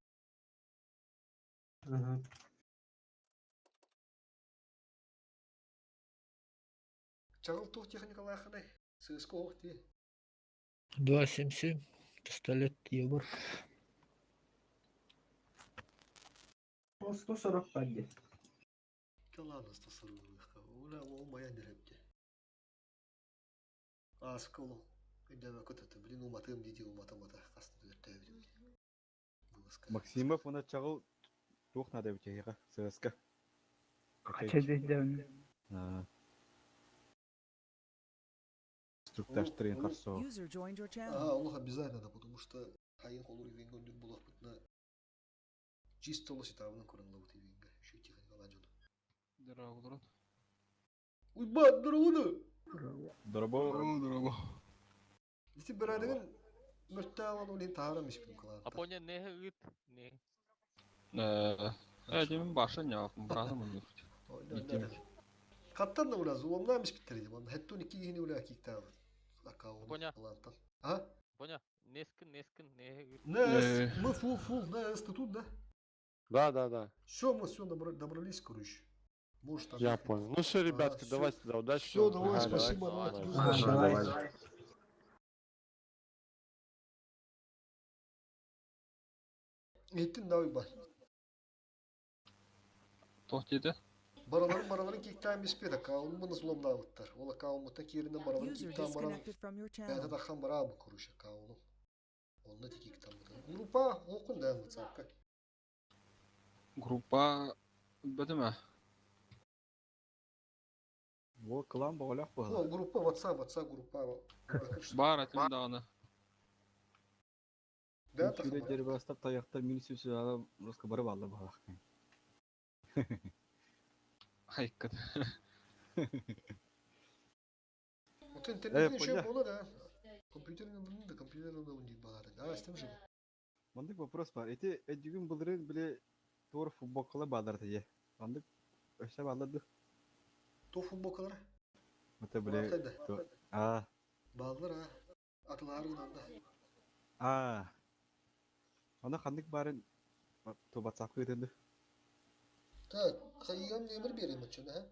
Чагыл тух техника лаханы. ЦСКА охти. 277. Пистолет Ебр. 145. Да ладно, 140 легко. Уля, о, моя деревня. А, сколу. Иди на кот-то, блин, уматым, диди, умата-мата. Касту дверь. Максимов она чагыл тух надо битега. ССК. Качаден. Структаж трен харсо. User joined your channel. Ага, Олох обязательно, да, потому что Хайен Холури Винго Дюк было на чисто лоситавна курангла вот и Винга. Еще тихо не ладен. Дорого. Уй, бат, дорогу! Дорого. Если бы радиген, мертала, ну, не тара, мы спим клан. Апоня не гыт, не. Әдемін башы не ақын, бразым ұндыр. Каттан да ураз, уломна мы спиттерди, вон, хетту ники гини уля киктав. Апоня. А? Апоня, нескін, не гыт. Нэс, мы фул, Нэс, ты тут, да? Да. Все, мы все добрались, короче. Может, там. Я понял. Ну все, ребятки, всё. давайте тогда удачи. Все, вам. давай, Ага, спасибо, давай, давай. Еттин давай бар. Тоқ деді. Бараларын киктан беспеда, каулмы назлом давыттар. Ола каулмыта киринен бараларын User киктан бараларын. disconnected from your Это channel. дахан барабы, короче, каулу. Онда ти киктан буда. Группа, окун да, WhatsApp. Группа бәдімі? Во клан боғалақ О, боғалақ. группа, WhatsApp группа. Бар әтім дағыны. Да, Шүле дахан. дер бастап таяқтар минус үсі ала русқа барып алды боғалақ. Хайккат. Вот интернет еще понял. было, да. Компьютерный блин, да компьютерный не было. Да, с тем же. Мандык вопрос бар. Эти эдюгін бұлдырын біле тур футбол қылы бадыр тeye. Мандык өші балдырды. То футбол калар. Мата біле. Балдар, атылары да. Ана қандық барын то WhatsApp-қа етенді. Так, хайгам номер берем отчета,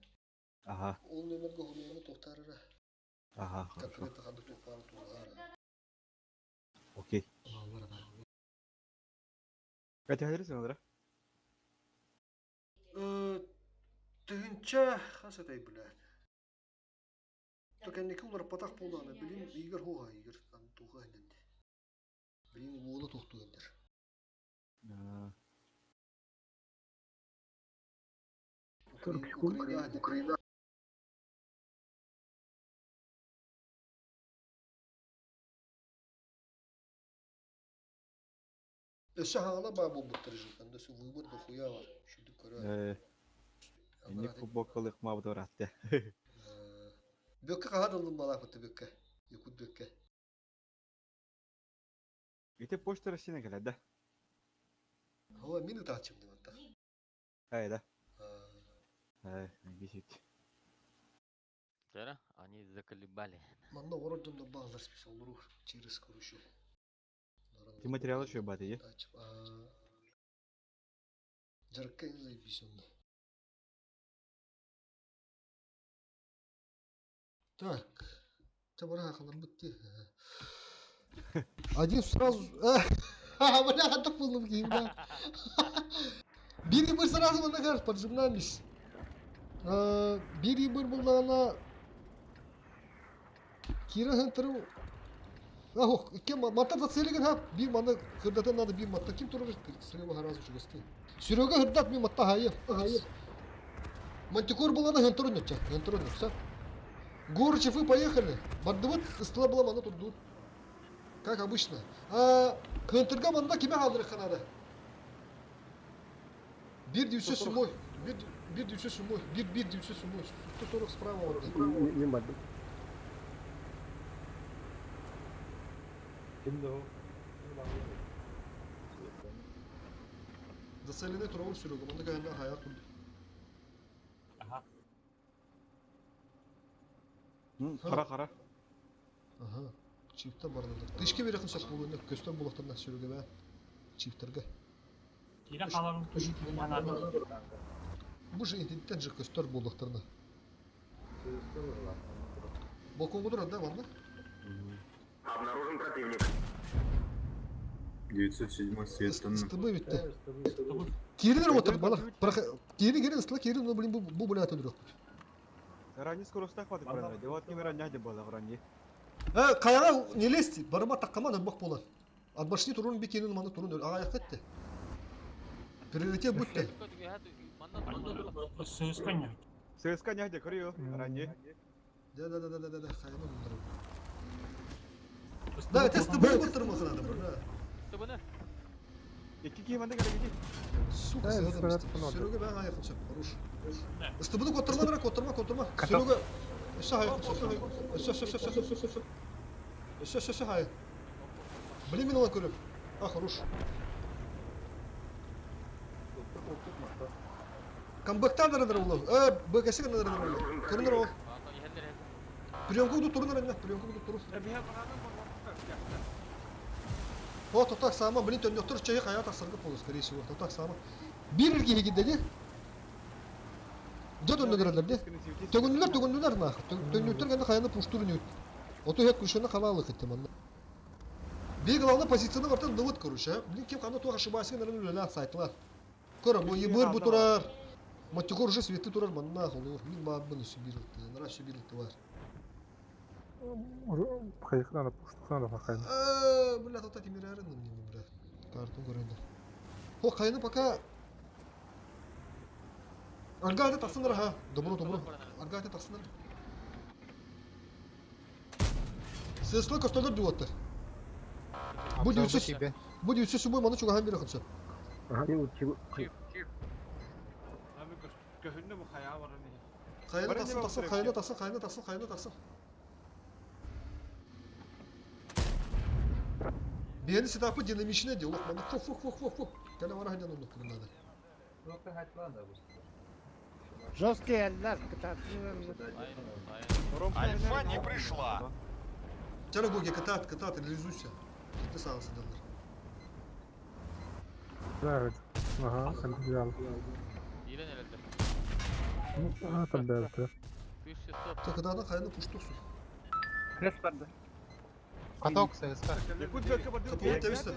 Ага. Ол номерге хулуны тоқтарыра. Ага, хорошо. Конкретно хандык тоқтары туғары. Окей. Балдар бар. Қайта қайдырсың адыра? Тыгынча хасатай, блядь. Только не кулар патах полданы, билин игр хуга, игр там туға хенденде. Билин уолы тоқту ендер. Украина Öse hana bağ bu bıttırıcı. Kanda su vıbır da huya var. Şimdi köre. Inni futbol kılık ma bu rahatte. Bökke kahadalım bala fıtı bökke. Yakut bökke. Ite poştara sine geldi. Hava mini taçım ne hatta. Hayda. Geçit. Тера, они заколебали. Manda oradın da bağlar spes olur. Через kuruşu. Ти материалы şu batıyı. Жарко не заебись он. Так. Табара ханам битти. Один сразу... Бля, хата полным гейм, да. Бiri bir сразу на гар поджимнались. Biri bir bulana... Kira Hunter'ı... Ах, кем мата зацелеген хап, bir мана хырдатан надо bir мата kim турur слева харазу чугасты. Серега хырдат ми мата хайы. Мантикор булана Hunter'ı нөтча, Hunter'ı нөтча. Горчев вы поехали. Бардывыт ыстыла была мана турду. Как обычно. Hunter'га манда кime халдыры ханады? Bir divse sumoy. Bir divse sumoy. Bir divse sumoy. 140 справа orada. Не бадым. Kimdi o? Заселене тураур Серега. Манда кайында хая турду. Kara kara. Aha. Çifte bardadır. Dışkı bir yakın sak bulundu. Kösten bulaktan Serega be. Çifterge. Kira kalanın tuşu kimin yanardı? Bu же интернеттен же көстөр булдыктырды. Боконгу турат да ванда? Обнаружен противник. 907 светтен. Стыбы битти. Кирилер отыр бала. Кирин ыстла кирин ну блин бу блят өндүрөк. Ранее скоростах хватит брать. Девот не ранее не было ранее. Каяга не лезти. Барыма таккаман өлмөк болот. Адбашни турун бекенин маны турун ага яктетти. Приоритет бүтті. ССК не где курил ранее. Да. Хайны бұлдырым. Да, тест бұлдырым бұлдырым қанады бұр, да. Табыны. İki kimende geldi. Сука, Серега ben ayağı fırçak, хорош. Istыбыны kottırma. Серега, eşe ayağı fırçak, eşe ayağı. Блин, мен ona көрем. Хорош. Камбактан дырыдыр улы. Бөкесі гана дырыдыр улы. Көрінір ол. Приемку буду турun önüne. Приемку буду турun. O totak sağma. Блин, төндөктөр чайы кая тасыргып болу, скорее всего. Totak sağma. Bir ilgi hegiddedi. Дөт өндөгөрөлөр. Төгүндүлөр нах. Төгүндүлөр гана каяны пуштурун. Ото хек күшөнө калалык этти мында. Bir главный позицияны картан дывыт көрүшө. Блин, кем кандай туга ошибайсың нерен өлө сайтлар. Көрө, бу ебыр бу турар. Матюкор уже светли турар манна холур. Мин бабын үсү бирилти. Нара үсү бирилти бар. Кайыктан пуштуктан да кайын. Бля, тота темирярын мен бля. Картын көрөндү. О, кайны пока Аргайда тасындар ха. Добро. Аргайда тасындар. Сесло костолдар дуоттар. Bu 900 сумой маны чугахан бир акча. Не учил. Abi köhünde bu kaya var Кайны тасın. Бени сетапы динамичный дело. Маны фух. Кәле вара хәдән онды кырында. Жесткие eller, Альфа не пришла. Тяра гоги катат, реализуйся. Ты сам сидалар. Evet. Aha, sen güzel. İyi nelerdir? Tabii evet. 500 Ты когда кайны пуштусу. Крест verdi. Каток ССК. Yakut bölge var. Kapıyı temizle.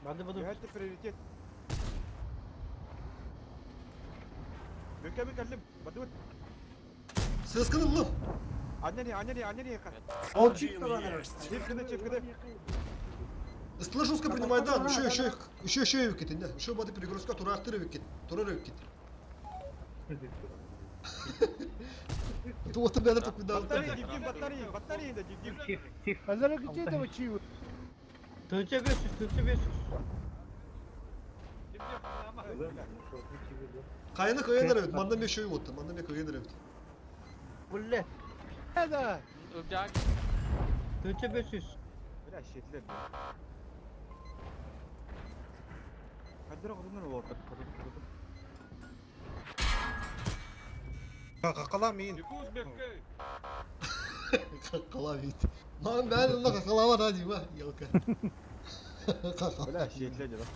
Ben de buldum. Hayat prioritet. Bölge mi kaldım? Badut. Сесканы лым. Аннери. О, чисто Чепкада. Стыла жестко принимай дан. Еще викет. Еще бады перегрузка турактыры викет. Турары викет. Это вот тебе это куда? Батарея, Дим, батарея, батарея да, Дим. Çift çift. Hazır gideceğiz ama çiğ. Tınca 500 tınca 500. Kayını köyünler evet. Manda bir şey oldu. Manda bir köyünler evet. Bulle. Hadi. Ocak. Tınca 500. Biraz şekiller. Hadi kadınlar oldu. Kakalavit. Lan ben onunla kakalama hadi ha. Yalka. Biraz şekiller de bak.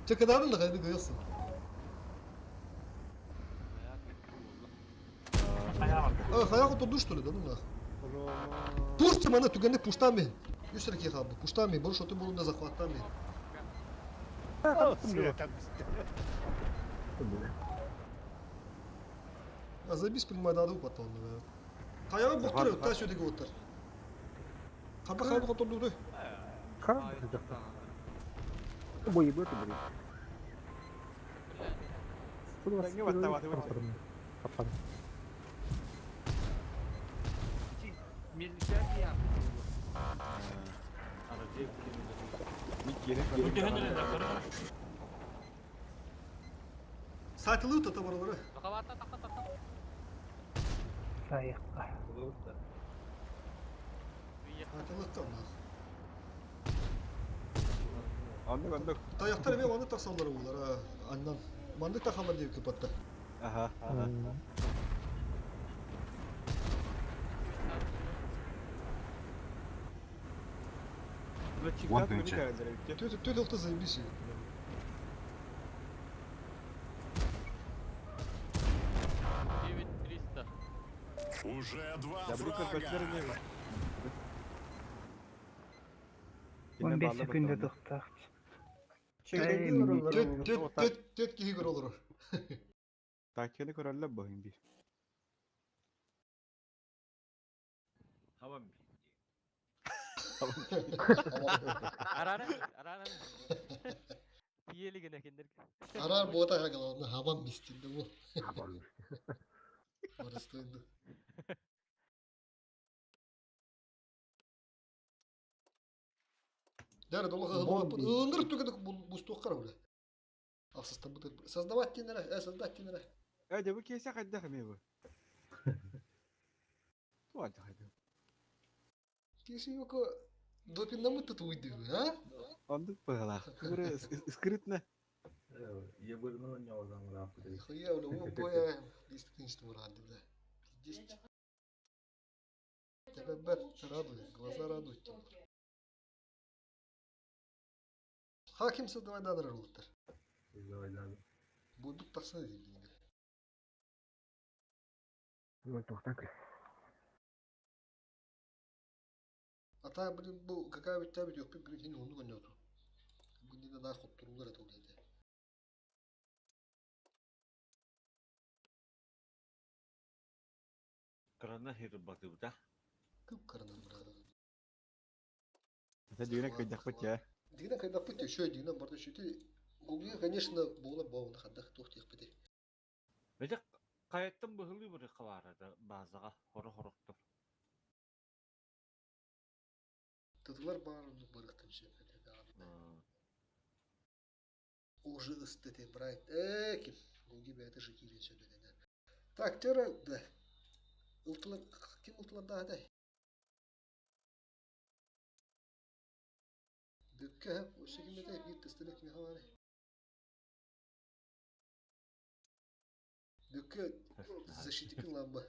Çakadarın da kayını koyuyorsun. Evet, ayağa oturdu şöyle dedim la. Пушьте мене, туди не пуштами. Юсерки хабы, пуштами, больше ты был на захватами. А забись принимай аду потом, да. Каяга буктур, та сюдеги отыр. Кабы кайны отурду ду. Boyu böyle böyle. Rengi batta batta. Satılığı tata buraları. Bakavata taka taka. Sayıkla. Satılığı kalma. Anlık anlık. Tayaktar eve mandık taksalları bunlar ha. Andan. Mandık takamlar diye kapattı. Aha. Вот нынче. Ты ты заебись. Девять 300. Уже два Ya bunu фрага. gösterin ne var? 15 sekunda to'xtat. Töt gihiyor olur. Takiyeni körerler bakayım bir. Arara. Arara. Piyeli gene kendir. Arar bu da kagalı onu havan mistildi bu. Orası döndü. Дәрі долы ғылып, ыңыр түгідік бұл стоққар өлі. Ақсыздан бұтыр. Создавать денері, создать денері. Hadi bu kese kadar mı bu? Tuvalde hadi. Кесі yoku допинна мұтты туйды, а? Anlık bağla. Böyle скрытно. Хуя өлі, о боя. Десті кіншті мұранды, да. Десті. Тебя бәт радует, глаза радуют тебя. Hakim создавайдан рылыктар. Будут тақсаны деймін. Ну, тоқтак. Ата блин bu какая ведь табит yok bir gün onu oynuyordu. Bugün de daha kutlular et oldu. Karana hir batı da. Kıpkırmızı burada. Hadi düğüne kıyacak bak ya. Дина когда пыть еще Дина борда шути. Гуги конечно было бауна хадах тох тех пыты. Бәдек каяттан быһылы бер каварада базага хорохороктор. Тыдылар бар барыктым шепете да. Уже стыты брать. Ким. Гуги бы это же килен шепете да. Так, тера да. Ултылар ким ултылар да. Дükka hep o şekilde de bir testelik mi havale. Дükka защитикин ламба.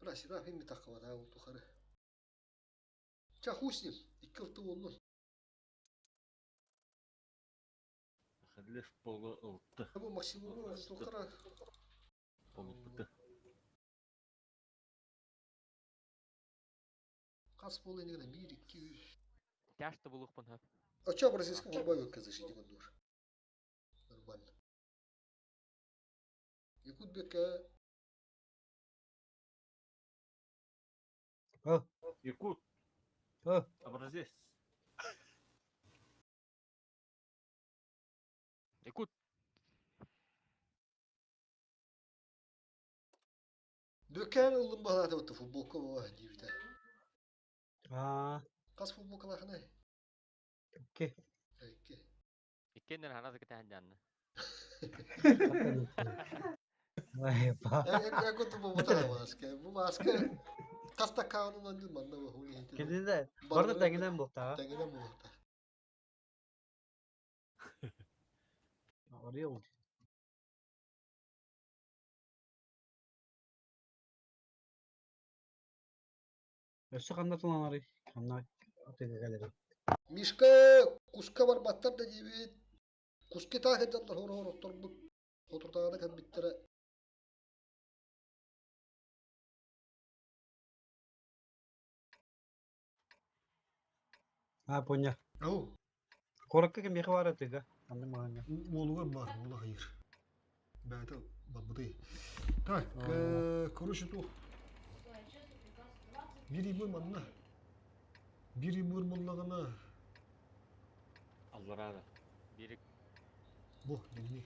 Burası da bir takıma daha oldu karı. Çahusnim, iki hafta oldu. Хәллеш полы ылтты. Bu maksimum stokara. Полупыты. Kas polu ne kadar? 1, 2, 3. Кашты булыкпын һәм. Açığa бразильском добавил защитик он дур. Нормально. Якут бека. Якут. Образец. Böken oğlum bana da futbol kova diyeydi. Kas futbol kala kana. Okey. Peki. İkkenler hana ketähän janna. Vay pa. Ya kutu bu bata maske. Bu maske kasta kanun andı manna bu huli hiti. Kedide. Barda tengiden bokta. Tengene bu bata. Oraya oldu. Ösü kandatılan arı. Kandak. Atıyor galeri. Mishka kuska var battar da gibi. Kuski ta hejallar hor hor oturbuk. Oturtağına kan bittere. Ha punya. Oh. Korakka kim yakı atıyor. Annem mahanya. Oğluğa var. Oğlu hayır. Ben de bu değil. Так, короче, то. Бери бой манна. Бери бой боллагана. Allah razı. Бирик. Бо, не.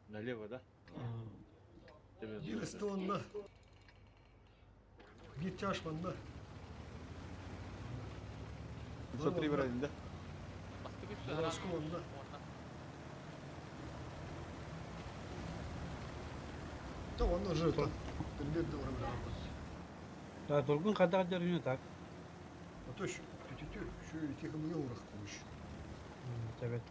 Налево, да? Bir Estoğan'da. Bir Çaşman'da. Смотри, брат, да? Басты Bir күпсі Askova'nda. Tamam, onlar жертва. Привет, добрый брат. Da durgun kadar görünüyor tak. Atoş, tütütü, şu tihımıya uğraşmış. Evet.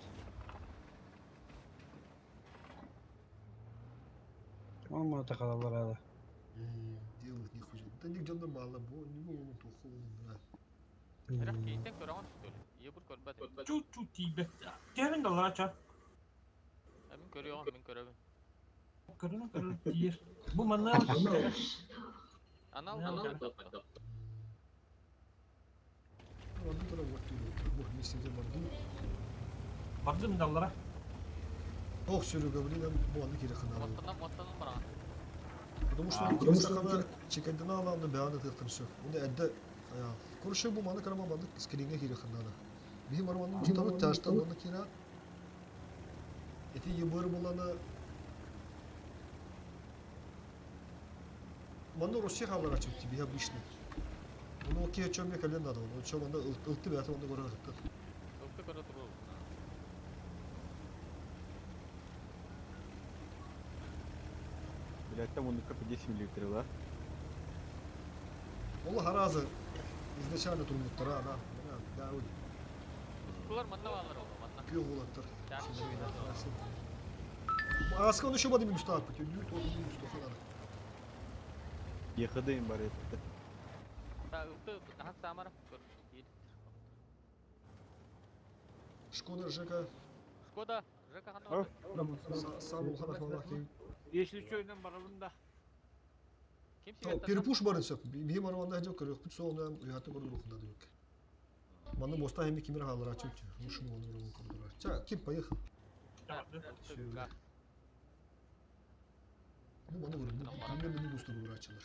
Olmadı takılarlar hala. Делать не хочет. Да нигде нормально, не могу он туху, брат. Herif keyitten köraman tutuyor. İyi bir körbat. Çu tibet. Kevin dolar aça. Emin körüyorum, min körüyorum. Kırın diyor. Bu manna. Anal Anal. Orada da var diyor. Bu mesele var değil. Bardım dolara. Oh, sürü gabriyle bu anı geri kınalı. Mottanın bana. Потому что он кимсахана чекендина аламды бәяны тыктыршы. Уны әдді Көрші бұл маны карамаманды скринге кире кындана. Бихим арманның тұтамы тәшталаны кира. Эти ебыр боланы Маны Россия халлар açıp tibi обычный. Bunu okey çömle kalen надо. Onu çömanda ıltı bəyatı onda göre ıltı. Iltı göre durur. Блядь, там он по 10 миллилитров, да? Ola harazı izleşane turmutlar ha. Ya öyle. Bunlar manna varlar oldu manna. Piyol olattır. Çarşı. Aska onu şöyle bir müstahak bitiyor. Lüt oldu bir müstahak falan. Yakadayım bari etti. Ta ıltı hak samara. Шкода ЖК. Skoda. Жека ханна. Sağ ol hana falan ki. Yeşil köyden barabında. Kim Tamam, sivette? перепуш барысы. Бие марванда жок көрөк. Бүт соңда уята көрүп рухунда дебек. Маны моста эми кимер халыр ачып. Ушуну оны көрүп көрдүр. Ча, ким поехал? Ну, маны көрүп. Кимер мени густу көрүп ачылар.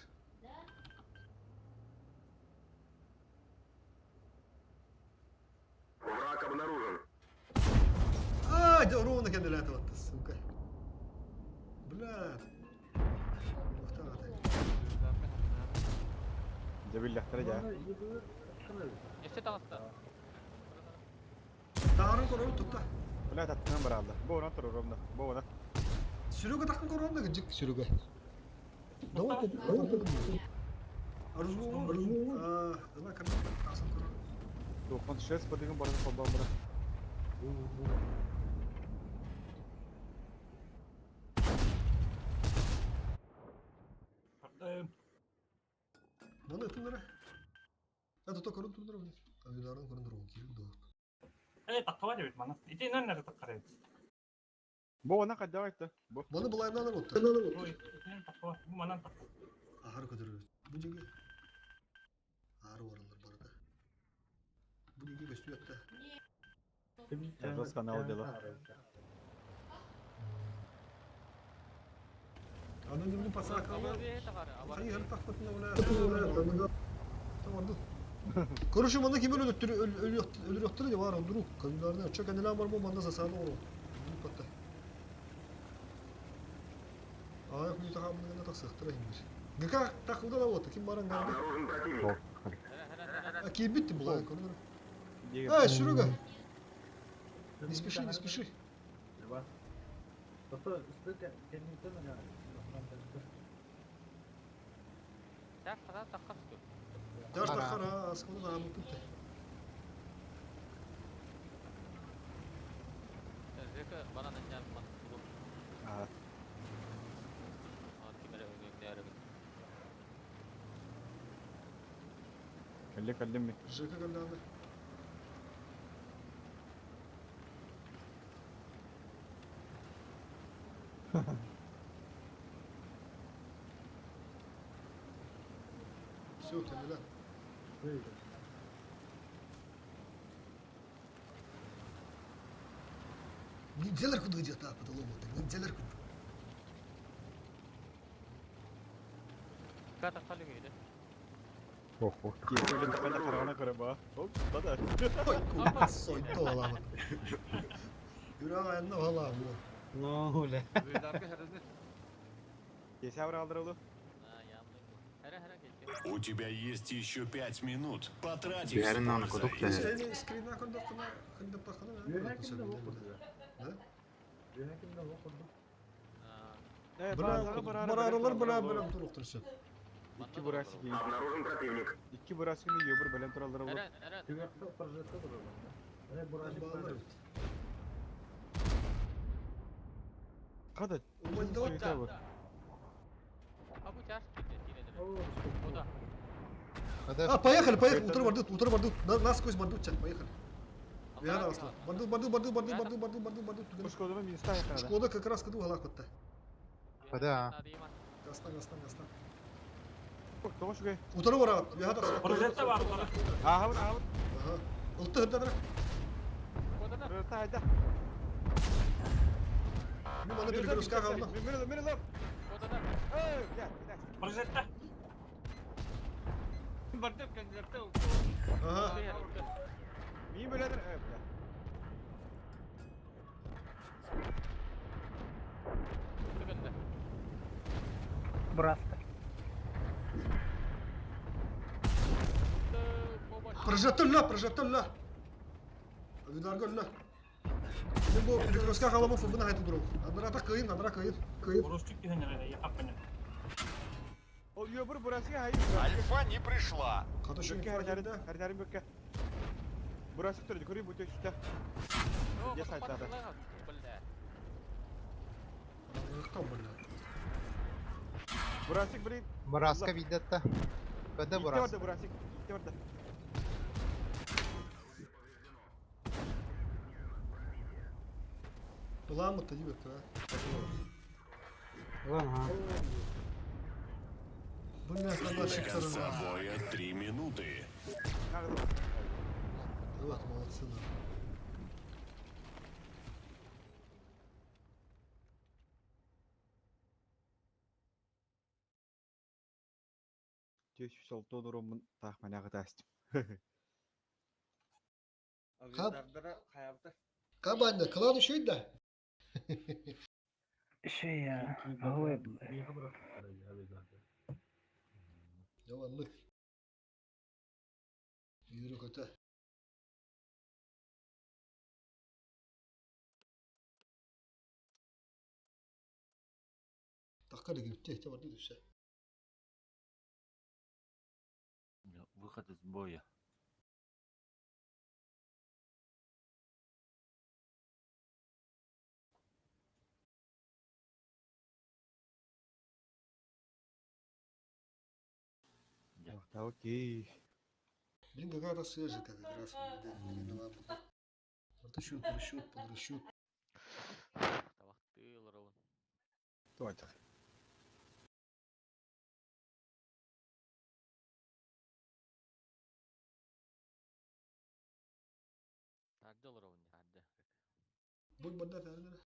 Враг обнаружен. А, да ровно когда это вот, сука. Бля. Cebillah taraja. Nefse tağısta. Тарын көрөп тукта. Bля tattığım var Allah. Bu ona tururumda. Bu ona. Сөрөгө такын көрөм да жик сөрөгө. Давай. Арзу. Ана кырды. Тасын көрөм. Dokun şes подиган бара собам бара. Маны тындыра. Это только көрөм тындыра. Авиларын көрөм тындыра. Кирим да. Takka var evet bana. İteğinden nerede takka evet. Bu ona kadar etti. Bu. Маны былайынан алып отты. Bu iteğinden takka var. Bu manan takka. Ахар көтөрөбүз. Бу жерге ары баралар барда. Бу неге көстүөттө? Yalnız kanal diyorlar. Анын эмне пасакалы. Хайыр Hayır. такпытына ула. Тамамды. Көрүшү мында ким өлүрөттүр деп бар друг. Кандиларына чөк анелар бар бу мында сасады ору. Патта. Ай, хуй тахамны так сыктыра инде. Ника такуда да вот, ким баран галды. А кибитти булай кону. Ай, Шуруга. Не спеши, не спеши. Так, тогда так как тут. Таш тахара, аскону да мутты. Зека бана начал мат. А, А кимere öngörüp. кәлле кәлле ми. Жека галданы. Все, Камиля. Ninjalar kudu aja tak betul loh, ninjalar kudu. Kata kali miydi? Ох, ох. Киевле такая карана караба. Оп, да. Oy, kupas soydu oğlan. Yüreğe ne hala bu? No ulan. Кесе авра алдырылу. Ha yandım. Hele geçiyor. У тебя есть еще 5 минут. Потрать их с Бәрін аны пользой. құдық та. Seni screen'e koyduk kına, kıydıp bakana ya. Yönekimde okurdu ya. Ne? Yönekimde okurdu. Ha. Bana aralar bana durup dursun. İki burası ki. Обнаружен противник. İki burası ki yobur belen tur aldırılу. Eren. Tüvekte projette durur. Ne burası projette. Kada. Umayda Kuyuta bu. Ha bu ters gitti yine de. Oo, O da. А, поехали, утро бардут, насквозь бардут, поехали. Я раз. Бардут. Bu Şkoda'nın bir insta yakaladı. Шкода как раз кыду халак бітті. Да. Гастан. Doğuş şu. Утро бара, я да. Projette var burada. Aha. Ага. Улты хыддадыр. Rıta hayda. Мен аны перегрузка қалды. Mini zor. Ey, gel. Projette. Bardak kangarda. Ага. Miyim böyledir? Evet. Burası. Прожатылла. Видаргылла. Мен bu перегрузка қаламы фубына айтып duruk. Адыра кыйын. Урустик деген жерде яқап міне. O yobur burası hayır. Альфа не пришла. Катышын Gökke her gökke. Burası tutuyor. Yukarı bu işte. Ya sayda. Burası bir. Burası видетта. Kada İki burası. orada burası. İki orada. Была мы-то, Юрка, Lan ha. Блин, До красавчик конца боя 3 минуты. Вот, молодцы, да. Түйіс сол тодырымын тақманағы тастым. Кабанда, клан еще и да. Şey ya. Hava Yalanlık. Yürü kötü. Takkarı gibi tehte var değil mi? Выход из боя. Да окей. Блин, какая-то свежая как раз. Протащут, подращут. Тавақты лырауын. Давайте. Тарды лырауын тарды. Будь банда фердер.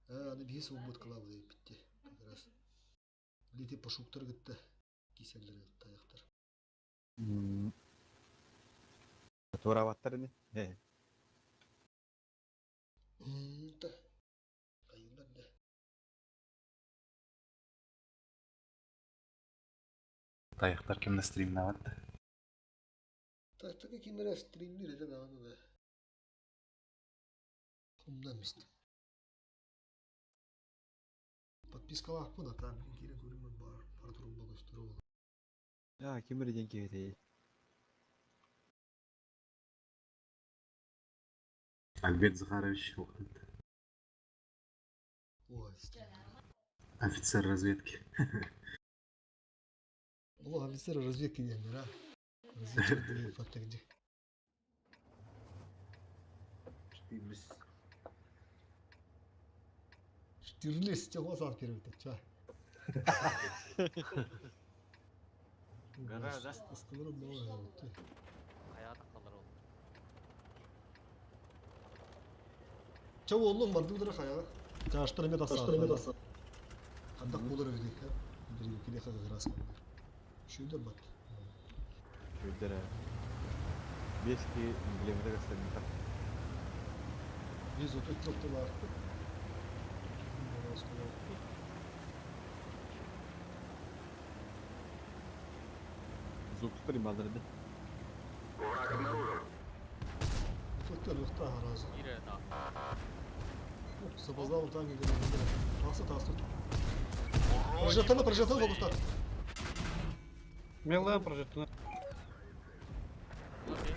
Аны бие свобод кылабы деп битти. Как раз. Лети пошуктар гытты. Кисерлер гытты аяктар. Тура баттар не? Tayıklar kimde streamine vardı? Tahtaki kimlere streamleri de dağını da. Ondan işte. Подписка bu da tam kire görünmez var. Parturun bagajları olur. Ya kim bilecek ki değil. Альберт Захарович Ухнет. O işte. Офицер разведки. Bu офицер разведки diyenler ha. Разведчик değil fakirci. Штирлиц чего сам первый-то, чё? Gara da. Sıkılırım ne oluyor? Hayata kalır oldu. Çavu oğlum vardı bir direk ayağı. Çağıştırım et asa. Kandak bulur öyle ha. Bir iki dakika gras kaldı. Şöyle bak. Şöyle de. Bir eski İngilizce göstereyim. Biz o tek çok da vardı. Звук стрим aldırdı. Ufakta lüfta harazi. Yine daha. Запоздал он там где-то. Тасы. Прожатана, фокус. Милая прожитана. Okey.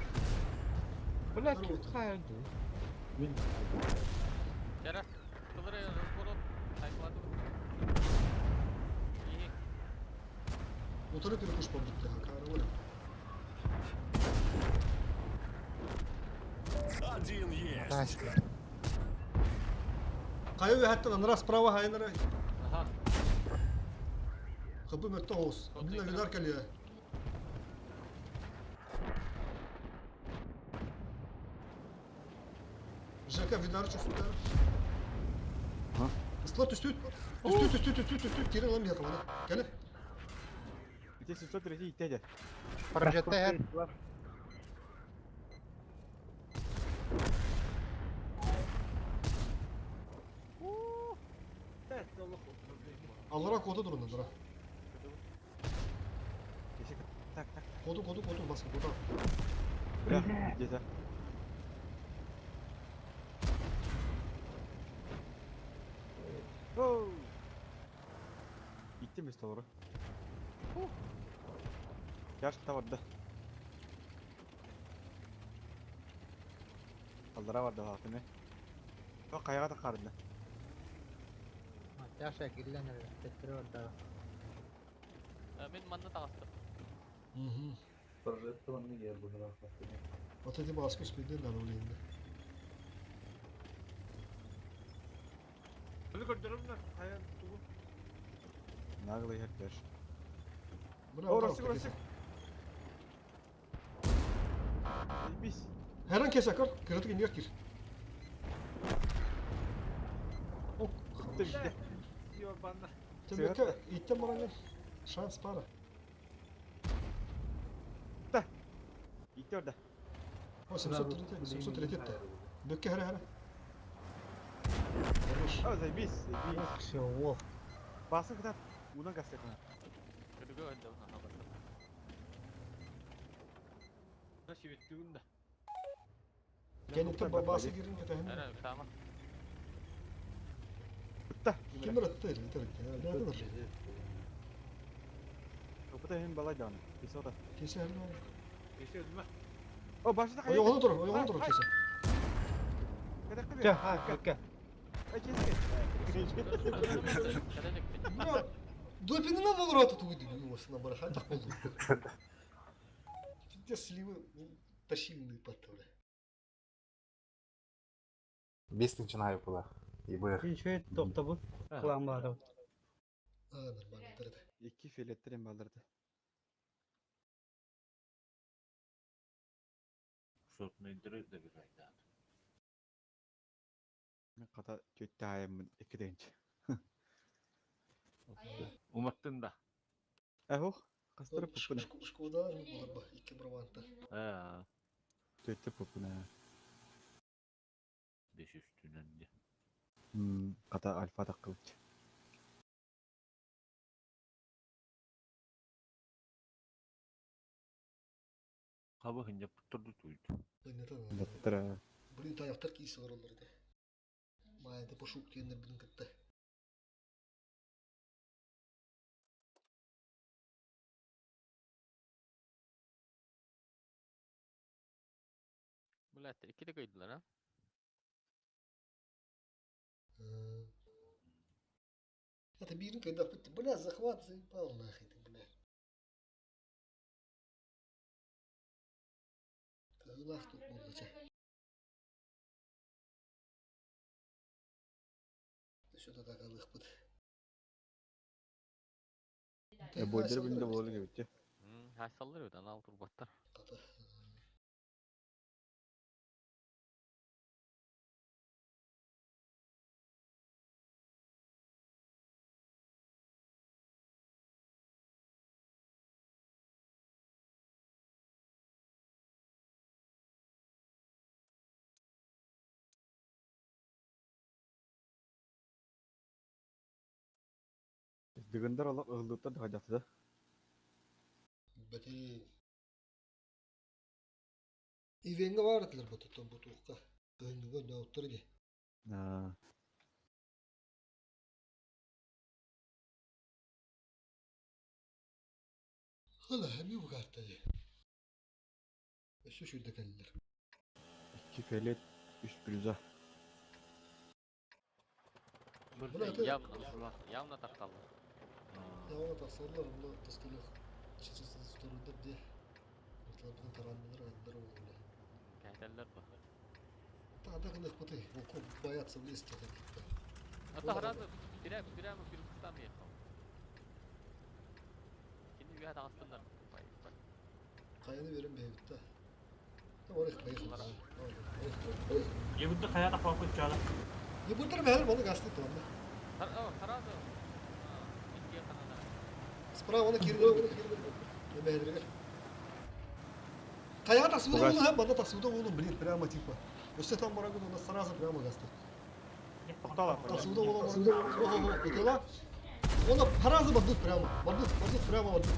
Блядь, какая Cara, kılır ya. Rozborot. Sayfalar. İyi. Motoru перепуш помнит, караоля. Один есть. Кайы hatta нара справа хайнара. Aha. Kapı mötte olsun. Abdüllah Güler geliyor. Жека Видар чувствует. Склад üstü. Üstü. Geri alalım yakaladı. Gel. İşte 703 ihtiyacı. Прожитая her. Allara kodu durun Allara. Tak tak. Kodu basın kodu. Bırak. Ceza. Oh. Gitti mi doğru? Gerçekten vardı. Kaldıra vardı hakimi. Bak ayağa da kardı. Ya şekilde nerede? Tekrar orada. Ben manna tağıstım. Вот эти баскус пиздец надо улинде. Nagle yaklar. Orası. Biz. Her an keser kar. Kırıtık indir gir. Bitti. Tebrik itten bana gel. Şans para. Gitti orada. O 730 de. Dökke her. Oh zaybis. Все, Basın kadar. Bundan gazete. Kırgı önde ona bakın. Nasıl bittiğinde? Kendisi babası girince de hem. Evet tamam. Kim bıraktı? Yeter. Nerede var? Kapıda hem balay dağını. Bir soda. Keser mi? Geçiyor değil mi? O başta kayıp. Ayağını dur keser. Gel, ha, gel. Ay kesin. Бля, допинг на ворота тут выдвинули его на барахат ходу. Пиздец сливы тащильные потом. Biz начинаю было. И бы. Ничего, тоқта bu. Kulağım bağırıyor. Нормально, это. İki filetlerim baldırdı. Ne kadar kötü ayımın iki denç. Umattın da. Eho. Kastırıp pupuna. Шкода, было бы, iki браванта. Kötü pupuna. Beş üstünden de. Kata alfa da kılıç. Hava hınca pıttırdı tuydu. Баттара. Блин, таяқтар кейсі бар оларда. Майда пошук дегендер білін кітті. Bulatlar ikide kıydılar ha. Это бирин, когда бля, захват заебал нахуй ты, бля. Кагылах тут болды, ча. Что-то так алых будет. Бойдер билинде бололу кебитче. Haş sallar öden al turbattar. Дигендер алак ылдыктар да хажаты да. Бәтей. Ивенге бар етілер бұтыттан бұтуыққа. Күйінге не оттыр де. Hala hem yok hatta de. Şu şurada kalırlar. 2 felet 3 brüza. Явно такталды. Ya ona tasarlar, bunu tasarlar. Açıkçası tutarlar diye. Ortalardan taranmaları ayınları olurlar. Kayteller bu. Daha da kınık batı. O kop bayatsa bile istedim. Hatta haradı birem Kırgızistan mı yapalım? Şimdi bir hata aslında. Kayanı verin bir evde. Oraya kayık var. Yevutta kaya da kalkıp çağla. Ya burada mı her balı gazete tamam. Haradı. İkiye kanada. Sprava ona kirli. Ne beğenir? Kaya tasvida oğlum hem bana tasvida oğlum bilir prama tipa. Işte tam bana göre nasıl sarasa prama gazete. Tasvida oğlum tasvida. Bitela. Ona parazı badut prama. Badut prama badut.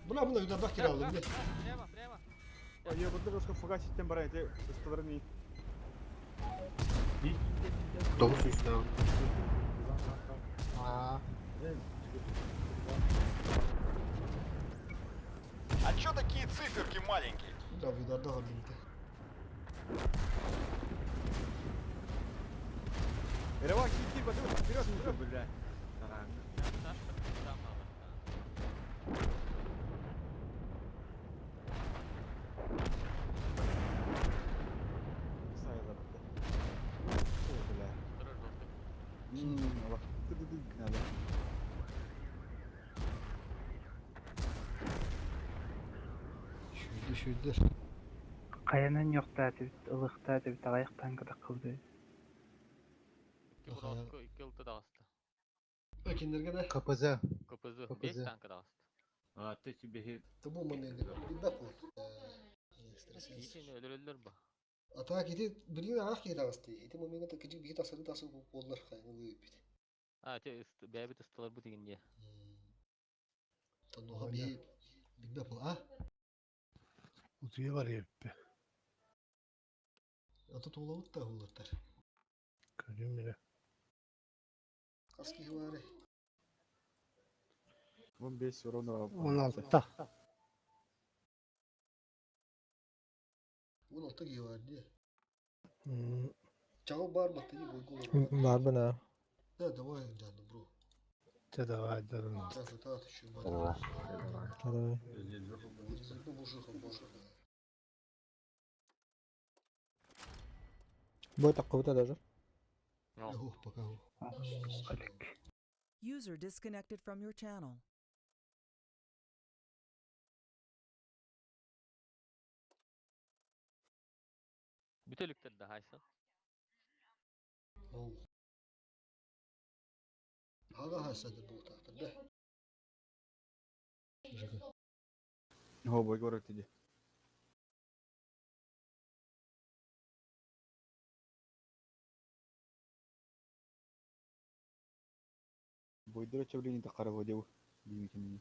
Buna yüzden bak kiraladım. Прямо. Я буду просто фугас систем барайте с стороны. Автобус üstü. А чё такие циферки маленькие? Да, видно, одного лимита. Эревак, иди, вперед, бля. Şuydur. Kayanın yok da ılıkta bir ayaktan kadar kıldı. İki yılda da astı. Ökenlerge de. Kapıza. Kapızı. 5 tankı da astı. Tabu mu ne? Bir bak o. İyice öldürülür bu. Ata kiti birini ağır kiti ağastı. İti momentte küçük bir tasarı bollar kaynağı büyük. Bebet ıstılar bu digin diye. Tanıha bir bak o. Ah. Utuya var ya. Ata tuğla da hulurlar. Görüyorum bile. Kaski var. 15 ровно. 16'da. 16 gibi var diye. Çağıl bar baktı gibi boygu var. Var mı ne? Ne de var ya canım bro. Давай, Красота еще бар. Давай. Бой такого-то даже. Пока. User disconnected from your channel. Bütülükte de haysın. Ага, хасады бұл тақтырда. О, бой город иди. Бойдыр чавление тақара водеу. Деймекеніне.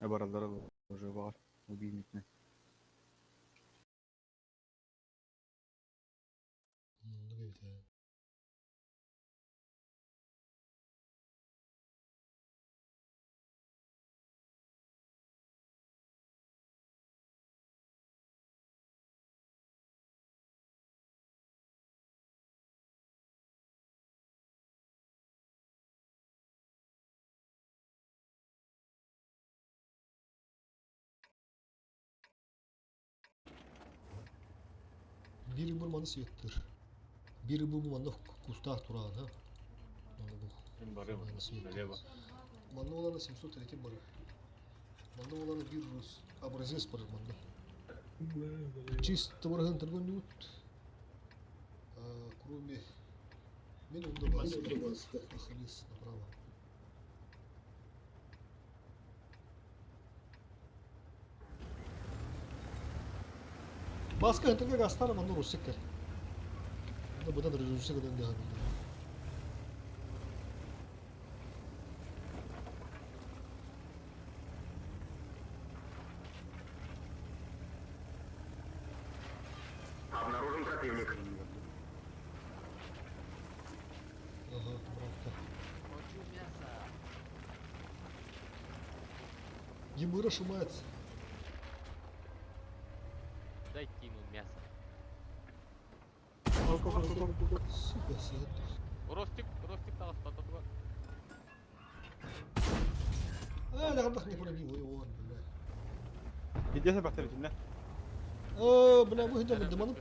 Баралдары уже бар. Убийникне. Biri bulmanı siyettir. Biri bulmanı kustar turağın ha. Manda olana 730 барр. Манда оланы 100 образец бар манда. Чисто барган торгонют. Кроме мен онда баска ахлис направо. Баска хантага гастар манда русикер. Манда будан режиссер генде ханды. Обнаружен противник. Ага, братка. Емыра шумается. Дайте ему мясо. Сука, сет. Ростик тағы статуға. لا غلط خليني فولا بيه ويوان بالله. Gidese baktır içinde. بلا مو هدا من دمانو.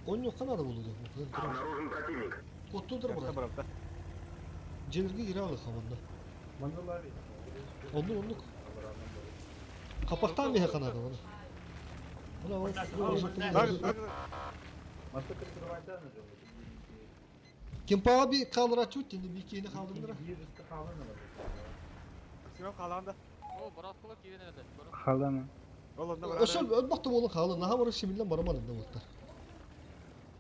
Onu kanada buludu. Обнаружен противник. Kottudur Yakta bura. bıraktı. Celirge geri aldık hamanda. Onluk. Kapaktan bir kanada onu. Ulan o. Kim paha bir kaldır açıyor şimdi bir kiyini kaldırdıra. Sinem kalanda. О, бұрасқылы кейден әлі. Қаламы. Olanda var. Ösel ölmekte olun kalı. Naha var şimdiden varamadım da muhtar.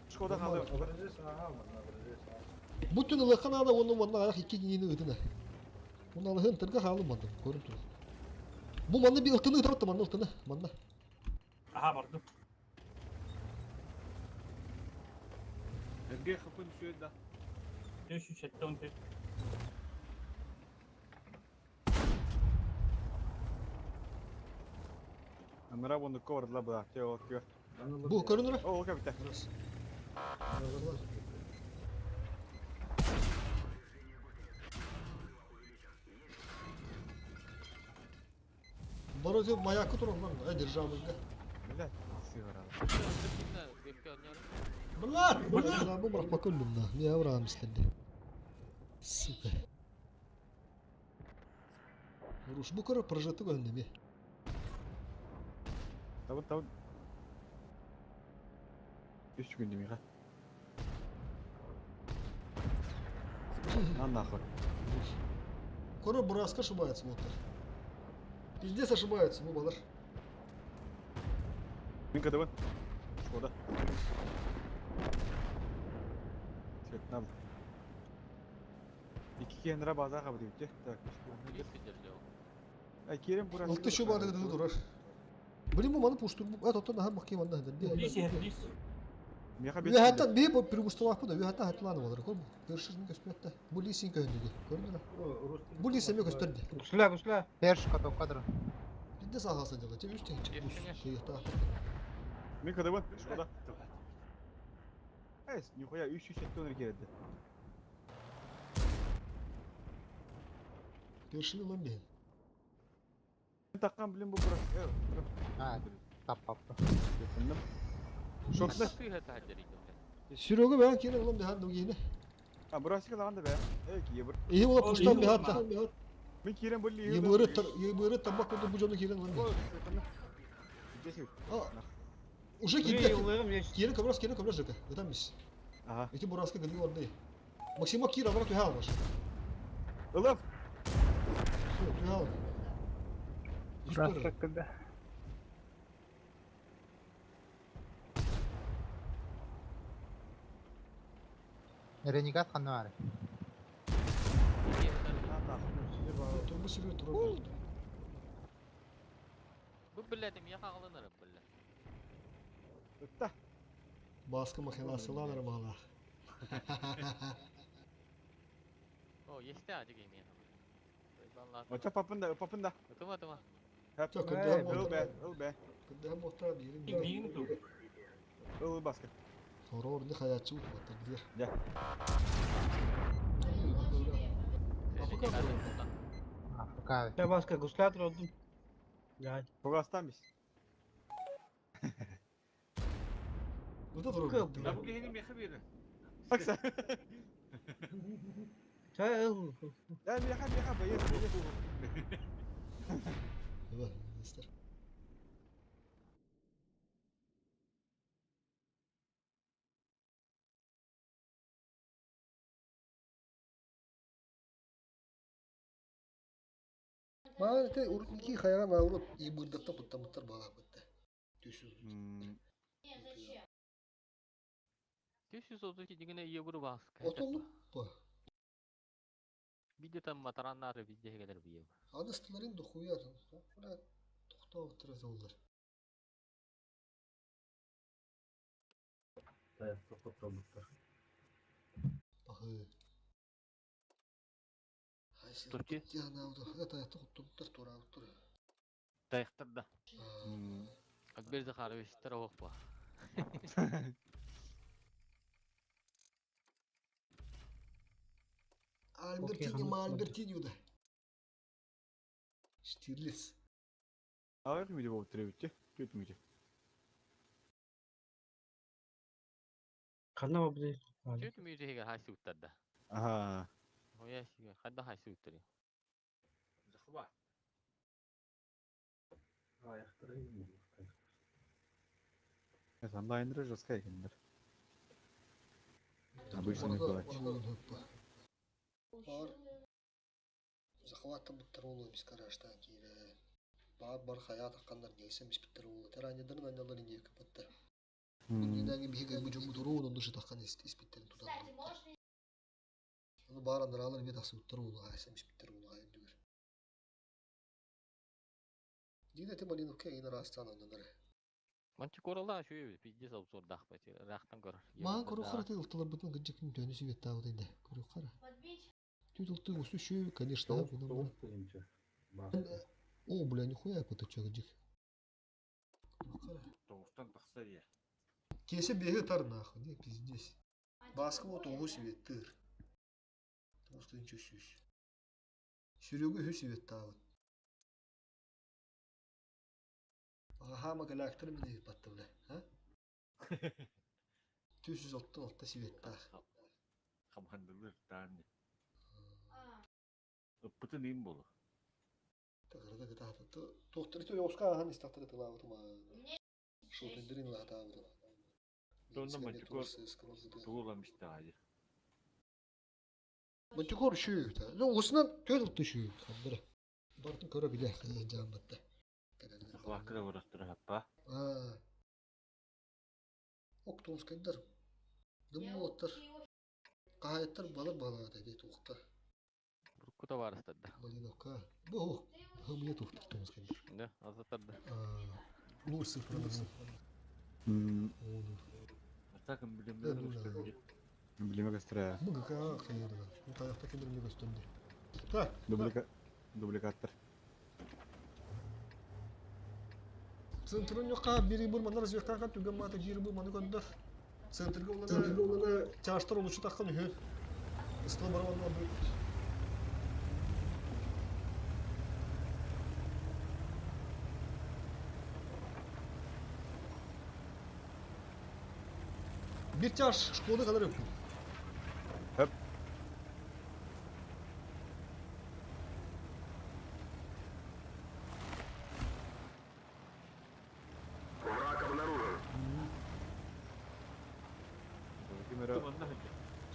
Şkoda kaldı. Bütün ılı kanada onun vanna ayak iki kiyini ıdına. Bunu Allah'ın tırga kalmadım. Görün durun. Bu manna bir ıhtını ıtırattı manna ıhtını. Manna. Aha bardım. Erge kapın şöyle da. Şu chatte on Amra bunu kovardılar bıraktı. O bakıyor. Bu görünür. O kapita. Барозе маякі тұр онлар. Державымызға. Блядь, сигара. Блядь, bu bırak bakalım da. Ne yavrağım istedi. Сука. Руш, bu kadar projeti gönderdi. Tamam. 3 gün değil mi? Lan nahır. Кора Бураска ошибается, вот. Пиздец ошибается, bu balar. Min kadar Şurada. Vietnam. 2 kendine baza kabul ediyor. Tak. Ay Kerem burası. Алтı şu barda da durar. Блин, bu manı puştur. Bu at otan daha bakayım anda. Лис. Ve hatta bir bu primustalak bu da. Ve hatta hatlanı olur. Kol bu. Görüşürüz mü gösterdi. Bu lisin köyündeydi. Gördün mü? Bu lisin mi gösterdi? Гусля. Перш каток кадр. Bir de sahasın diyorlar. Çevir üstten çık. Bu şey yatağı. Min kadar Şurada. Evet, yukarıya 3 etti onu geldi. Görüşürüz lan bir. Takkan bilim bu burası. Evet. Ha, tap. Yakındım. Şokta. Sürüyorgu ben kere lan bir handa yine. Ha burası kalandı be. Evet ki yebur. İyi ola puştan bir hatta. Min Kerem böyle yiyor. Yeburu tabak koydu bu canı keren lan. Уже Кирин коврас жека. Это мисс. Ага. Эти бураски годы орды. Максима Кира брат тюхал ваш. Oğlum. Все, тюхал. Burası kıda. Ренегат ханвар. Турбу себе турбу. Bu billetim ya kağılınır bille. Ötte. Baskı makinası alırım hala. O yeste acı giymeyi. Vallahi. Oça papında, papında. Tuma. Hep. Çok kötü hem Il be, otur. ıl be. Kötü hem otur bir yerim. Birini dur. Il baskı. Sonra orada hayatçı utmadı gider. Gel. Afrika mı? Afrika abi. Ya başka guslat oldum. Yani. Fogastan biz. Burada durur. Ya bu gehinin yakı biri. Bak sen. Çay Ya bir yaka bayır. Evet, ister. Maa te urut iki khayra ma urut I muddatta muttar baga bitti. 532 digine iyi buru bak. Otolu bu. Bir de tam mataranlar bir de gelir bir yıl. Adıstıların dokuyor. Buna dokta oturuz olur. Tayakta fotoğraflar. Bakı. Hayır. Türkiye? Ya ne oldu? Evet ayakta kutuplar tora otur. Dayıktır da. Bir de karı işler o bu. Albertinho da. Stirlis. Ağır mıydı bu oturuyor? Kötü müydü? Kanna mı bu? Kötü müydü heger haysi uttar da. Aha. O ya şey kadda haysi uttar. Zıkıba. Ayakları iyi mi? Ya sen daha indireceğiz kayınlar. Bu işin ne kolay. Var. Захватом второго без карашта кире. Бар хаят аккандар нейсем без второго. Тераньядан аналар не капатта. Минаги биге бужум второго душы таккан испиттен тудан. Аны бар андралар бе таксы второго хайсем без второго хайдыр. Дине те малиновка ина растан андар. Манчы коралла şu pizza savsor daqpati raqtan kor. Ман көрү кара те улталар бутун гыжыкын төнүсү бет тагы дейди. Көрү кара. Тютулты усу шу, конечно, буну. О, бля, нихуя поточок гыжык. Тоғыстан тақса я. Кесе беги тар нахуй, не пиздец. Баскы вот огу свет тыр. Тоғыстын чөсүс. Сүрөгү ху свет тагы. Ага, магалактыр мене батты бля, а? 406 свет тагы. Қамхандылыр тағын. Ыппыты нейм болу? Тагырда гыта. Тоқтыры то yoska хан истактыры тылабы тума. Шотындырын латабы. Тонна мантикор туğulamıştı hacı. Мантикор шу. Ну, осынан 4 шу. Кандыр. Бартын көрө биле жамбатты. Vakıra uğraştırı happa. Октонскайдар. Дым оттар. Кайттар балар dedi тоқта. Burku da var istedi. Малиновка. Бу. Хымне тоқта Октонскайдар. Ne? Azatırdı. 0-0. Takım bilimleri gösterdi. Bilime göstere. Мыгка хайырда. Ну таякта кендирме көстөндү. Та, Дубликаттар. центрын жокка бири бурманы разведкага түгөн мата жери бурманы көндө. Центрге улана чаштыр улучу таккан үһү. Исто бармандар бу. Bir çarş Şkoda kadar yapıyor. Hep.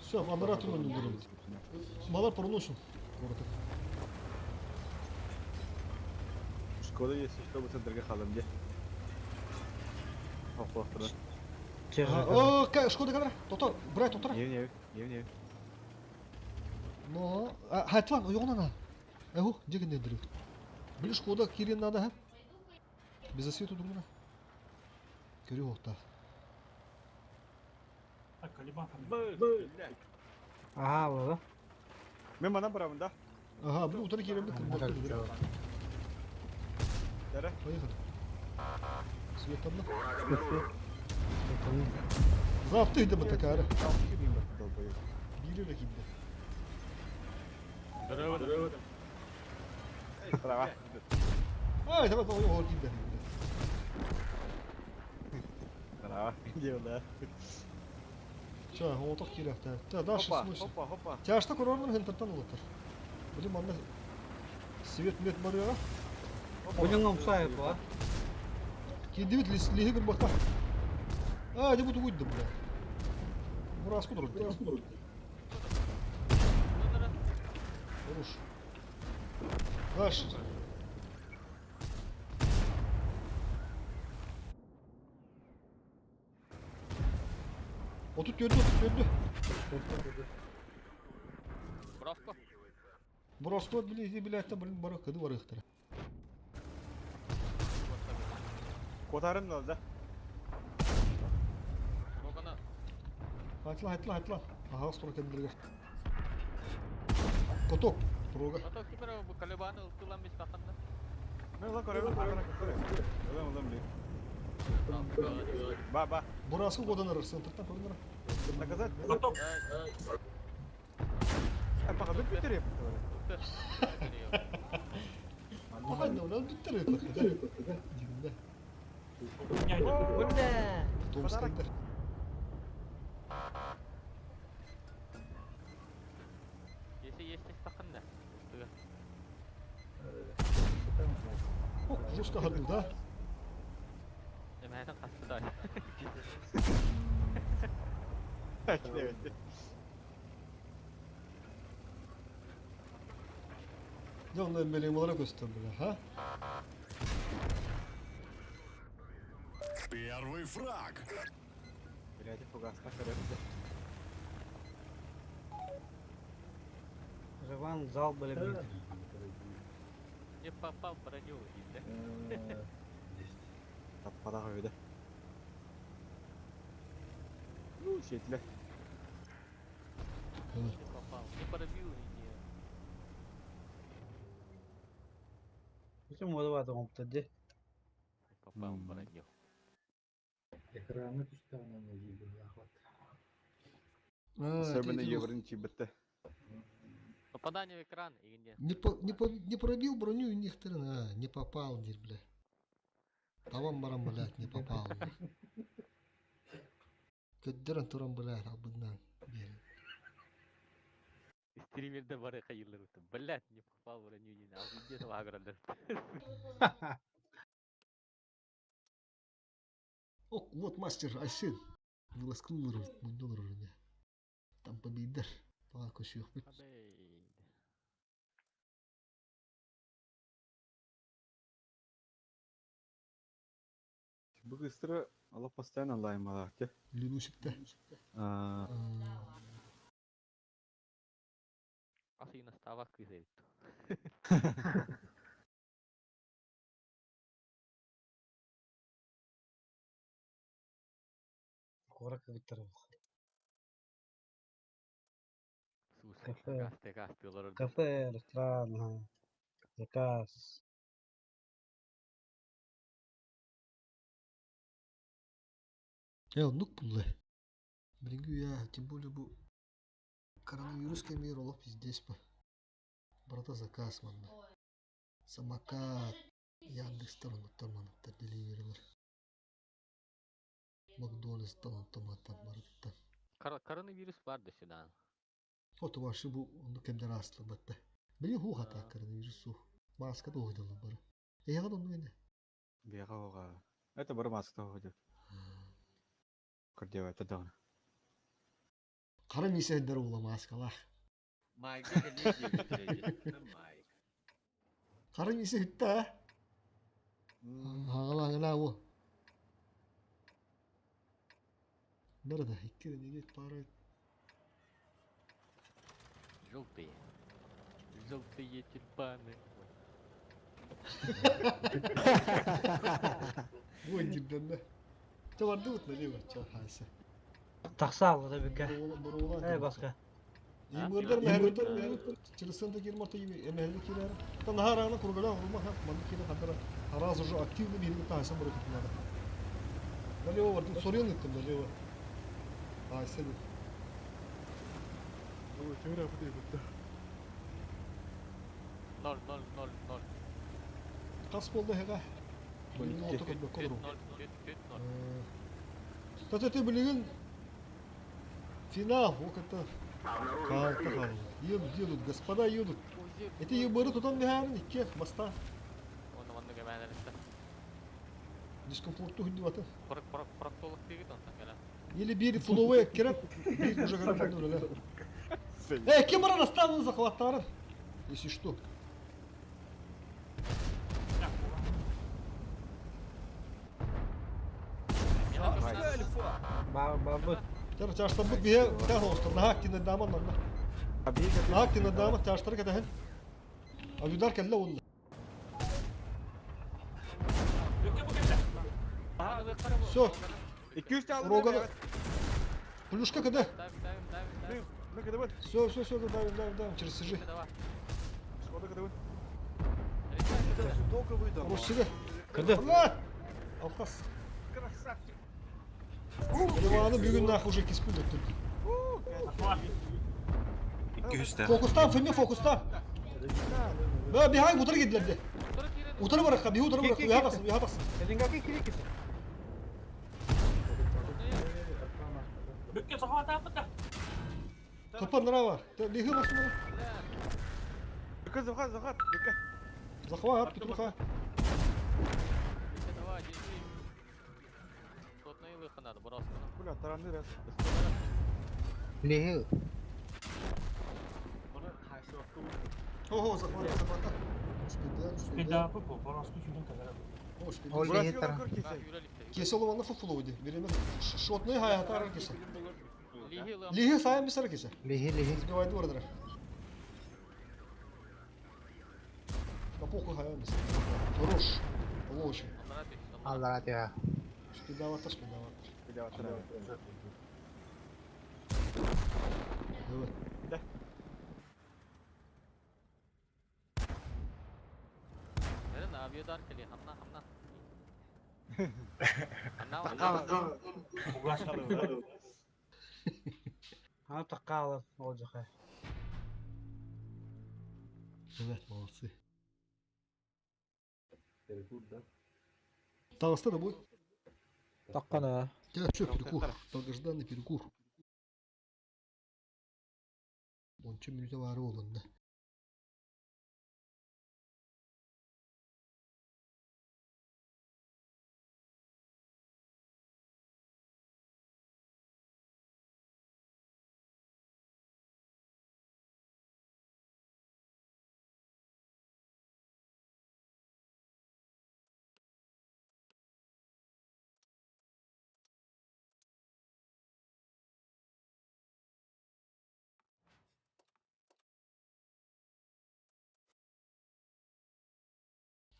Все, амара атымын дұрым. Малар проносу. Шкода есть, чтобы центрге қалым де. Хоқ-хоқтырды. О, Шкода kadar. Тоқтар, брат, тоқтар. Не. Но, хайтван, оюғынан а. Эху, жегін дедірі. Білі Шкода кирен нада хәп. Без освету durumuna. Körü olta. Так, Калибан. Ага, баба. Мен мана барамын да. Aha bu utanı keremde kırmızı kırmızı. Дәрі. Поехали. Свет там. Завтıydı mı takara? Biri rakibde. Bravo. Ay tamam tamam o rakibde. Bravo. Diyorlar. Şa o tak kirefte. Ta daş Hoppa, смысл. hoppa, hoppa. Çağışta korordan hentatan olotır. Bilim anla. Свет мет барыга. Oyunum sayıp var. Kendi bit lihi bir bakar. Aa ne bu tuydu bu. Burası kudur. Vuruş. Daş. Otut gördü. Бровко. Burası kudur biletten birin barı kıdı var ıhtara. Котарын да. Могана. Айтла. Ага, стора kendine. Kotok. Proga. Atau kibera bu Kaliban ultulam mistakan da. Мен улан көрөбү. Улан бир. Ба. Burası kodanır. Sınıftan kodanır. Наказать. Готов. Пока битер. Bakın ne ulan bitti bakın. Dibinde. Не, Tom Skender. Есть mistakan da. Жестко ходил, да? Emang kastı da. Evet. Ne onların meleğim olarak gösterdiler ha? Первый фраг. Блядь, фугаска көрөбү. Живан зал böyle bir. Не попал в броню, видно. Таппадак өйдө. Шетле. Не попал. Не пробил и не. Bütün modu vardı komptede. Не попал в броню. Экраны тустарынан өзү ахват. Особенно евринчи битти. Попадание в экран и не. Не пробил броню и нихрена, не попал, дир, бля. Tamam baram блядь, не попал. Көддөрөн турам блядь, албыгынан. Стримерде бары кайырлар өтті. Блядь, не попал в броню не. Ал видео агралар. Ок, вот мастер Айсен. Выласкулыр, мундолар уже. Там победер. Пока көшү yok. Быстро ала постоянно лаймалар, те. Ленусик-то. Асына ставак кызет. Корак bitter. Слушай, гасты, лорд. Кафе, ресторан, заказ. Онук булды. Билингүү я, тем более бу коронавирус кемер олоп здесь бы. Брата заказ манда. Самокат. Яндекстен онуттан деливерилер. Макдональдстан онуттан барыттан. Коронавирус vardı сюда. Фото башы бу ону кемдер асты батты. Билин ху хата коронавирус су. Маска да ойдалар бары. Эяга да ону эне. Бега ога. Это бір маска ходит. Кырдева это да. Кара мисендер ула маскалар. Майка не диyor. Майк. Кара мисе хитта. Хагалаңына бу. Nerede? Hikkere ne para. Желтые. Желтые тюльпаны. Ой, جدا ده. تودي وتلاقيه بتشوف حاسة. Тахсал да бика. Бурулан. Эй баска. Yımırdır mehirdir. Çırısın da girme orta gibi emeğinde kiler. Tam daha rağmen kurgala vurma ha. Mandı kiler kadar. Haraz ucu aktif bir bilim tahsin bırakıp bunlara. Böyle o vardı. Soruyor mu ettim böyle o. Haise bu. Ой, тёря будет. Nol, nol, nol, nol. Kas boldu hega. Bunun otu kadar Tüt kalır. nol, tüt nol. Tatete bilgin финал, вот это как едут, господа едут. Эти ебары тутан бихарин, икке, баста. Onu vandı gemeler işte. Дискомфортту худди баты. Pırak doluk değil ondan gelen. Или бери фуловые кереп, бери уже как бы нуля. Кем рано стану захватары? Если что. Бабут. Тер чаштар бут бие, тер хостар, нахак тина дама нанна. Нахак тина дама, чаштар кадахен. Авидар келла улла. Все, 200 tane aldım. Rogan'ı. Плюшка когда? Davim. Ne kadar var? Все, давим, через сижи. Давай. Şurada kadar var. Хорош себе. Кыды. Алхас. Ливаны бүгін нахуй уже кеспил өттүр. Фокустан, Феме фокустан. Да, бегай, утыр кедилерди. Утыр баракка, беги утыр баракка, уя бассын. Эдингаки кирекеси. Бүкке соға тапты да. Топан нрава. Беги бассын бара. Dikkat zakat zakat. Dikkat. Захват, петруха. Давай, держи. Плотный выход надо, броску. Bula tarandı biraz. Леги. Ого, захвата. Спида пупу, бороску жүрін кәдері. Ол Burası леги yola тара. kır kese. Кесе олованна фуфулуйди. Береме. Шотный хаятар кесе. Лиги лам. Лиги сайын бисара кесе. Леги. Сбивайды ордера. На похуй хаян бис. Хорош. Лоши. Аллара тя. Спидавата. Bir daha tarandı. Evet. Nerede abi dar keli hamna. Hamna. Uğraşkalı. Ана тахкалов олжаха. Evet, молодцы. Таласта да бой. Тахкана. Да, все, перекур. Долгожданный перекур. Он чем минута ворован, да.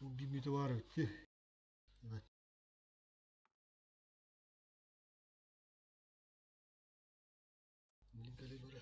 Bir minute var bitti. Evet. Benim kalem böyle.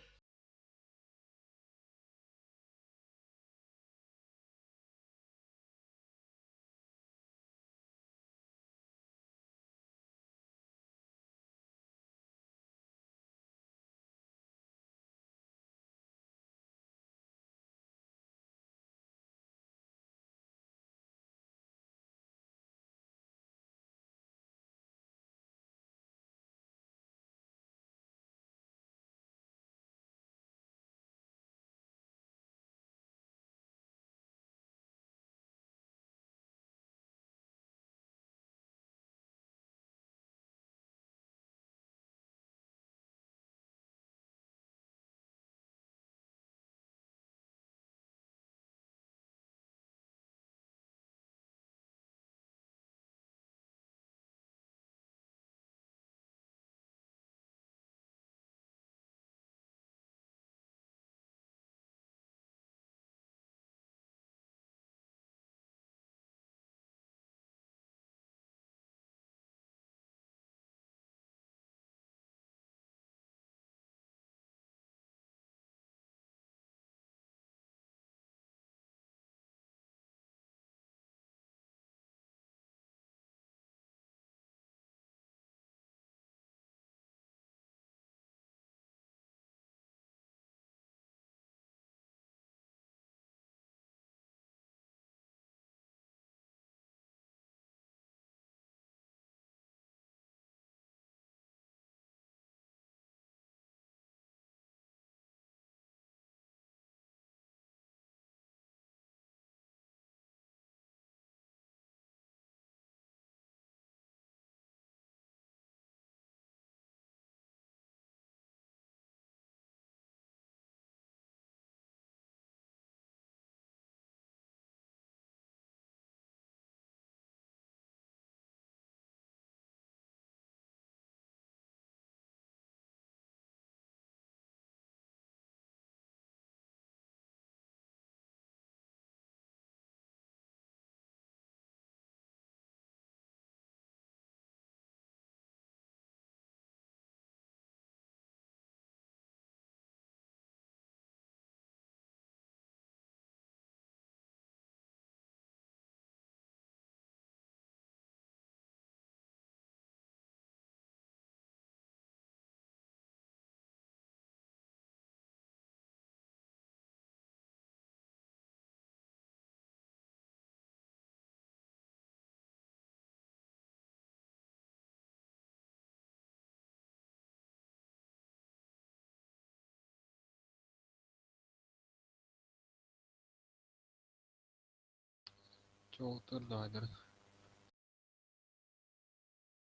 Çoğultur daydır.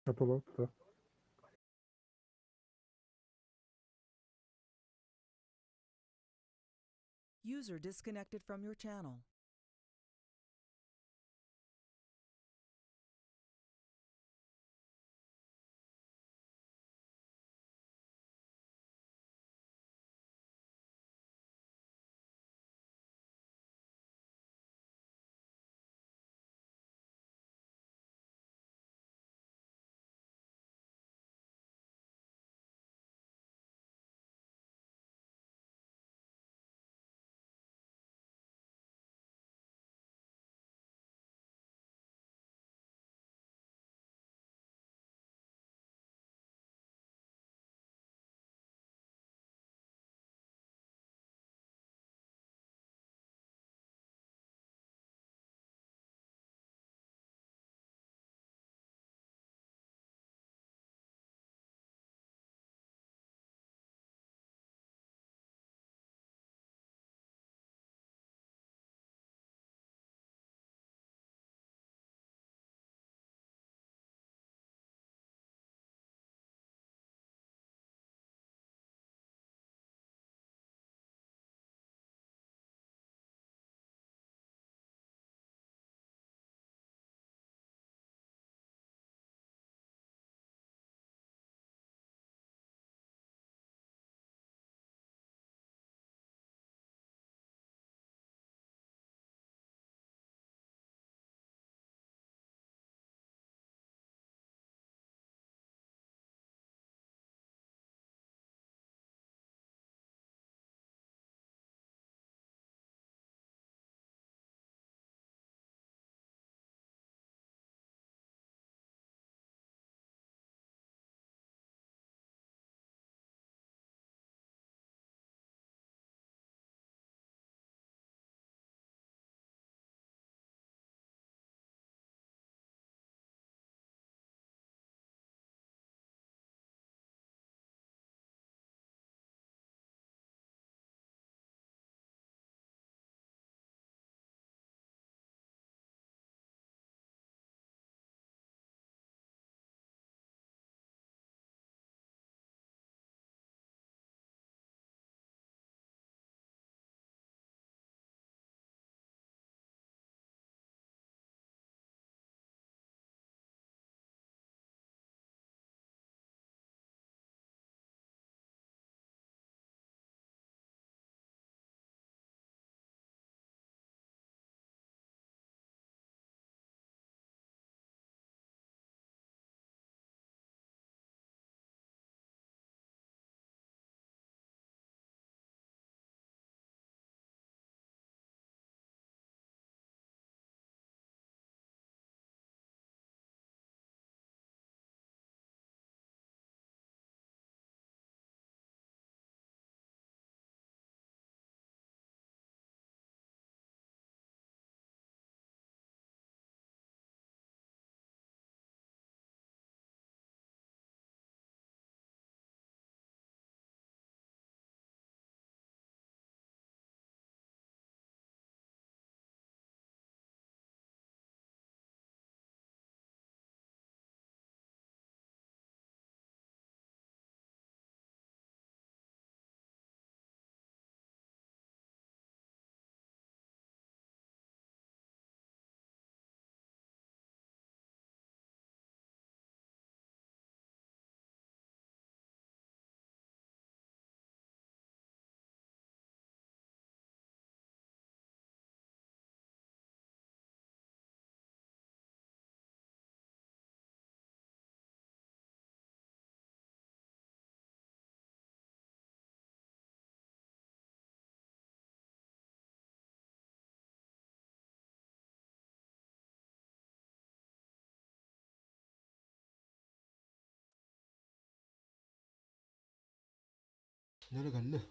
Katılıp. User disconnected from your channel. Nereye geldi?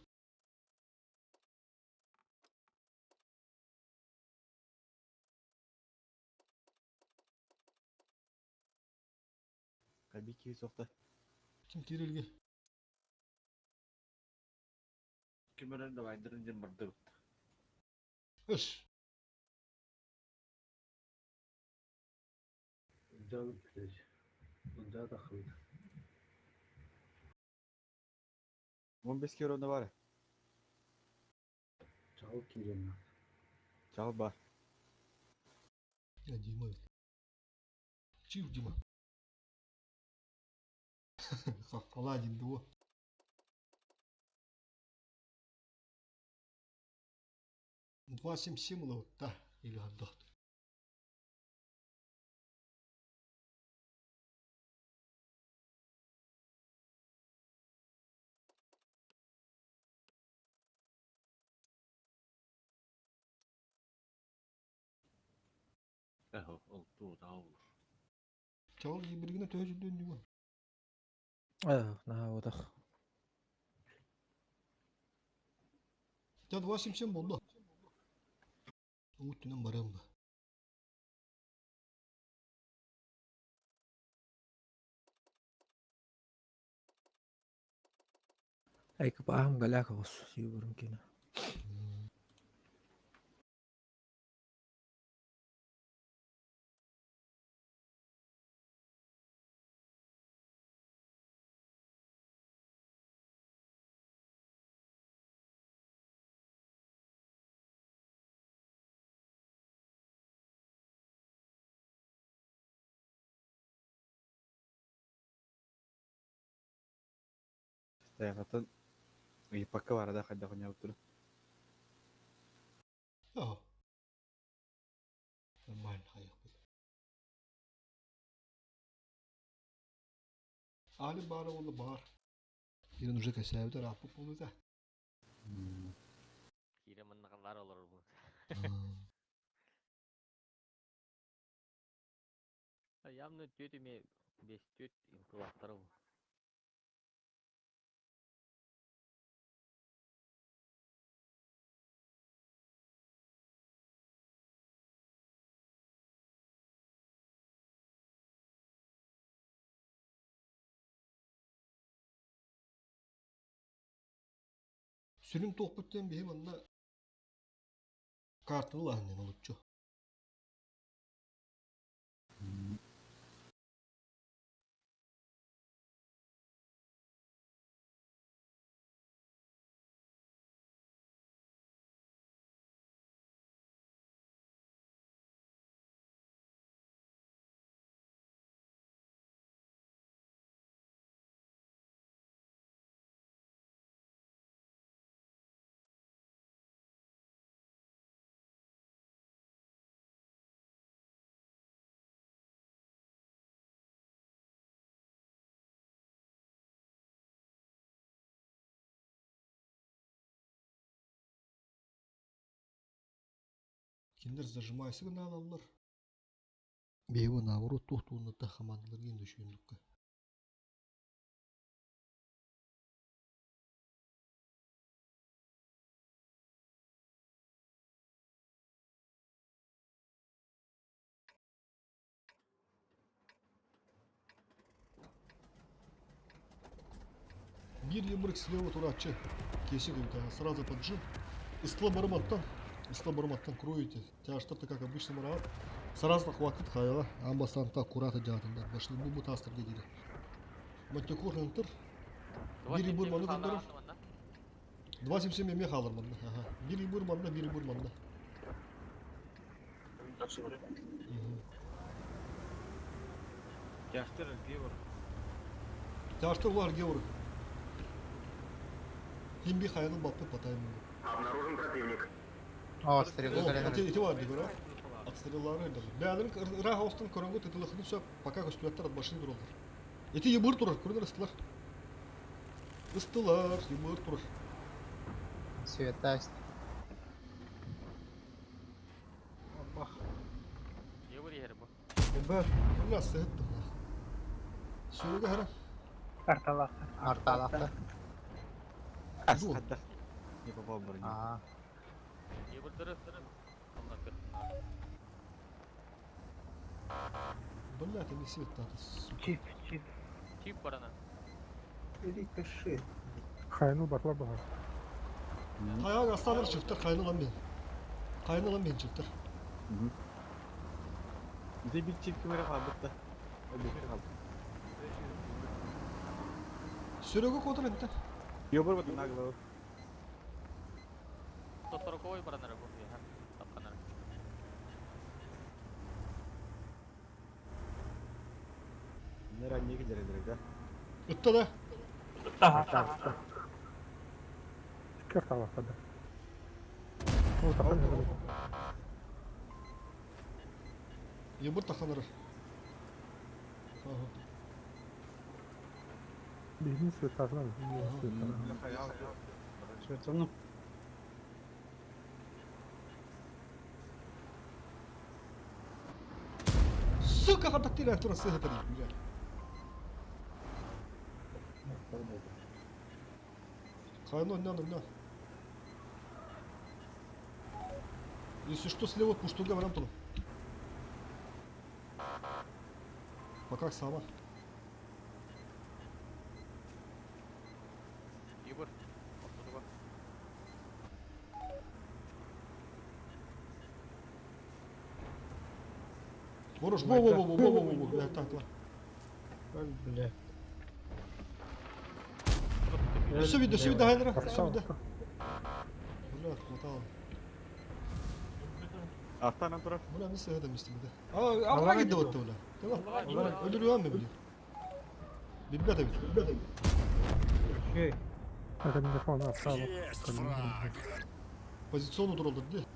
Tabii ki sokta. Kim kirilgi? Kimeren de baydırınca mırdı. Öş. Он без керовна бар. Чал бар. Дима. Чив, Дима. Паладин, да. Два 7 лот, да, или отдохнуть. Чал ебіргіне төжілден не бар? Одах. Я 277 болды. Үтінен барам ба. Айка пахам галяка гос, юбурун кина. Таяқатын ипакка барада қайда қоня отыру. Ja. Нормально, хаяқ бұл. Али бары олы бар. Ерін уже кәсәбі рапы болу да. Кире мыннағалар олар бұл. Явно тетіме 5-4 инкулаттары бұл. Sürün tohbütten beyim anna kartını lahinen olutçu. Киндер зажимайся гына алалар. Бейбі наоборот тоқтуыны да хамандылар енді шүйіндікке. Bir yıllık слева туратчы. Кесик сразу поджил. Истла барматтан кроете. Тяжтырты, как обычно, марат. Сразу хватит хайла. Амбасан так аккуратно дятында. Башли бу тастырга дейді. Маттекур нантыр. Бири бурманы күндірір. 277 еме қалырманды. Бири бурманда. Тяжтыр var гевр. Химби хайны бапты патаймын. Обнаружен противник. Эти var diyor ha. Atstırıları öyle. Beğendim rah olsun korongu titulakını söp. Paka köstüvetler at başını dururlar. Eti yıbır durur. Kurunlar ıstılar. Yıbır durur. Светаст. Allah. Yevur yer bu. Ben nasıl sıhhatım ya. Söyle herem. Арталақты. Ду. Қадда. Не попал бар. Yevur dırı. Ondan kır. Блядь, они свет надо. Чип. Çift barana. Рикошет. Хайну баклар бар. Ayağı aslanlar çıktı. Kaynalan ben çıktı. Де бит чип кемере қабытты. Öbürkü kaldı. Sürüge kodur ente. Yobur batın nagla. Totoro koy baranara bu ya. Tapkanar. Nere niye gider direkt ha? Utta da. Kör tavakta da. O takım yapalım. Yubur takanır. Birini söylesene. Şöyle Suka katak tira tura sih tadi. Кайын ойнадым. Если что, слева пуштуга варам тұру. Пока сама. Ибор. Ворож, во-во-во-во-во-во-во. Бля, так, ладно. Бля. Все видно, Хайдера. Все видно. Бля, хватало. Артtan taraf. Buna nasıl ödemiştim de? Aa, gitti o tavla. Tamam. Öldürüyor mu beni? Bilbe de bitti. Hadi bir defa aşağı. Позициону duruldu değil.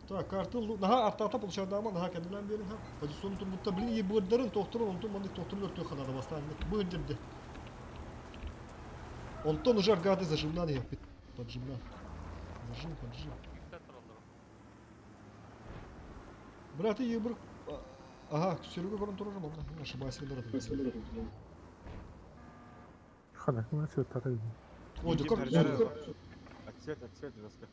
Так, kartı daha ata получады ama daha kendinden verin ha. Pozisyonu turmutta bilin iyi böldürün doktorun ondan mandık doktorun örtüyor kanada bastı bu öldürdü. Ondan уже аргады зажимнан я поджимнан. Поджим. Брат, и ебр. Ага, Серега горон тоже мал. Ошибаюсь, когда это. Хана, ну все так. Ой, да как? Отцвет жестко.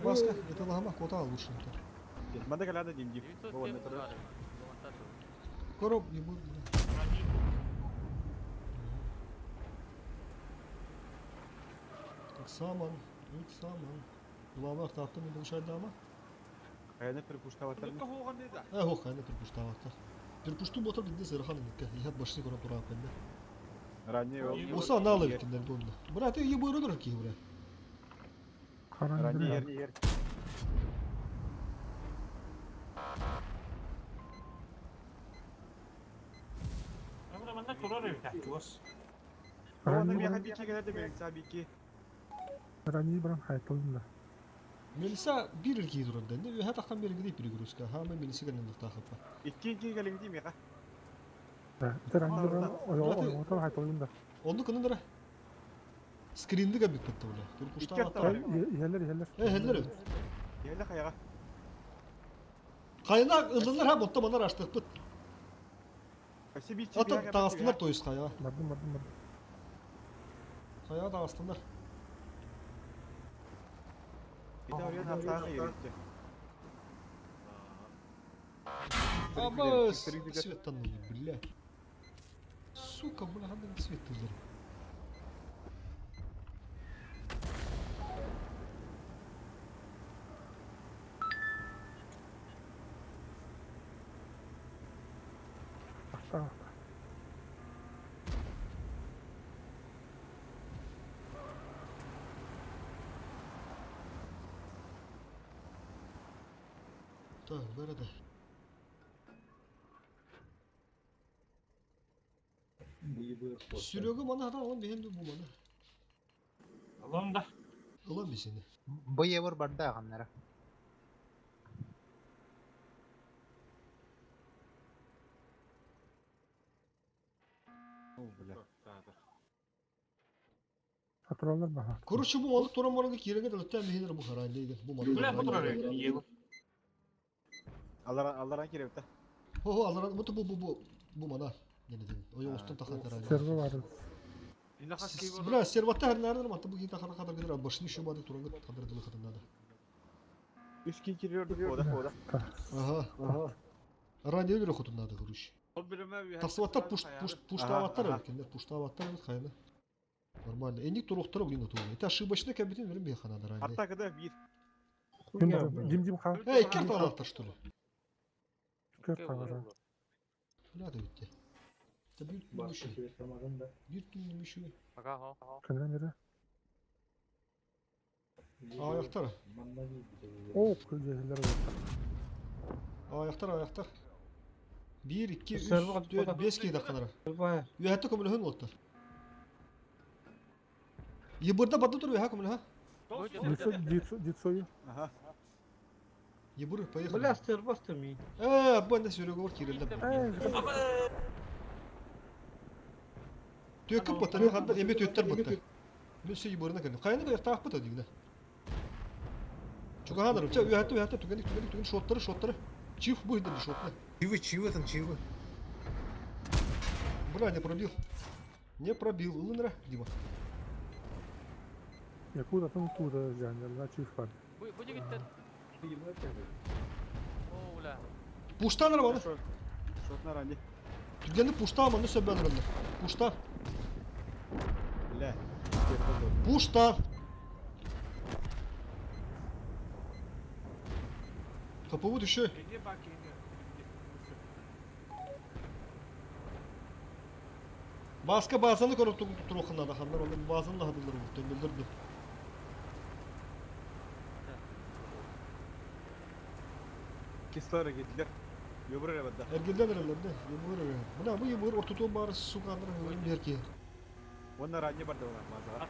Баска, это лама, кота лучше. Мада галяда димдип. Короб, ебут. Так саман. Глава таптı mı dışarıda ama? Kayana perpuştavatar mı? Ho kayana perpuştavatar. Perpuştu motor giddi Serhan gitti. Ya başını kora pura yapındı. Ранее его. Osa nalı gittiler bunu. Bırak iyi buyurur ki buraya. Ранее yer. Ama benden kurar bir tane kuvas. Onda bir yakan bir iki kadar da benim sabi iki. Rani İbrahim hayatında. Melisa bir ülkeyi durumda. Ne hatta kan bir gidip bir gruska. Ha ben Melisa kanın da takıpa. İki galim değil mi ya? Bir de Rani İbrahim o hayatında. Onu kanın da. Screen'de gabi kattı öyle. Perpuşta var. Yeller. Heller evet. Yerle kayağa. Kayına ılınlar ha botta bana açtık pıt. Kasi bir Ata dağıstılar toyuz kaya. Bardım. Kaya dağıstılar. Bir de oraya haftağa yerekti. Ama Svet'ten oluyor bile. Сука, бля, надо на свет тузер. Aşağı. Так, береде. Серега bana hata olan beğendi bu bana. Allah'ım da. Ulan bir seni. Bu yevur barda ağanlara. Faturalar baha. Короче bu malı toran malı kirege de ötten beğenir bu harayındaydı. Bu malı. Bile kurar bir tane yevur. Allah ran kirevte. Ho Allah bu mana. Ne dedim? O yolstan takan herhalde. Server var. Bля, servatta her nereden ama bu gita kadar kadar başını şu badı toran kadar dolu kadar nada. Üç kişi giriyorduk oda. Aha. Radyo öyle kutun nada kuruş. Tasvatta пуштаваттар эркендер, пуштаваттар кайны. Нормально. Эник туруктар блин отур. Это ошибочный кабинет берем бе ханада ранее. Hatta kadar bir. Дим ха. Эй, кем палатта, что ли? Кер тагара. Надо ведь. Да бьют не мыши. Бьют не мыши. Пока, хо. Кенен нере. Аяқтар. О, көжелер бар. Аяқтар. 1, 2, 3, 4, 5 кейді қанара. Үйәтті көмілі олды. Ебірді бады тұр үйә көмілі, ха? Дитсою. Ага. Ебір, поехали. Бля, стырбастыр мен. Бәнді сөрегі бар керелді. Төкіп бұты, мен қанда емет өттер бұты. Мен сүй ебіріне кәдім. Қайны қайыр тақ бұты деймді. Чуға ханырым, үйәтті, түгенік, шоттары. Чиф бұйдырды шотты. Чивы. Бля, не пробил. Улынра, Дима. Я куда-то туда жанр, на чифар. Будь гиттен. О, бля. Пуштан арабаны. Шотна ранди. Түгенді пушта аманды сөббен арабаны. Пушта. Бля. Пушта. Kapımı düşü. Başka bazanı korup tuturuqında da xanlar onun bazanı da hadırlar bu döndürdü. Kistara gittiler. Yobur arabada. Ergilden herhalde. Yumur. Bu yumur ortutuğun bari su kandır huyun bir ki. Onlar randy barda ona maza.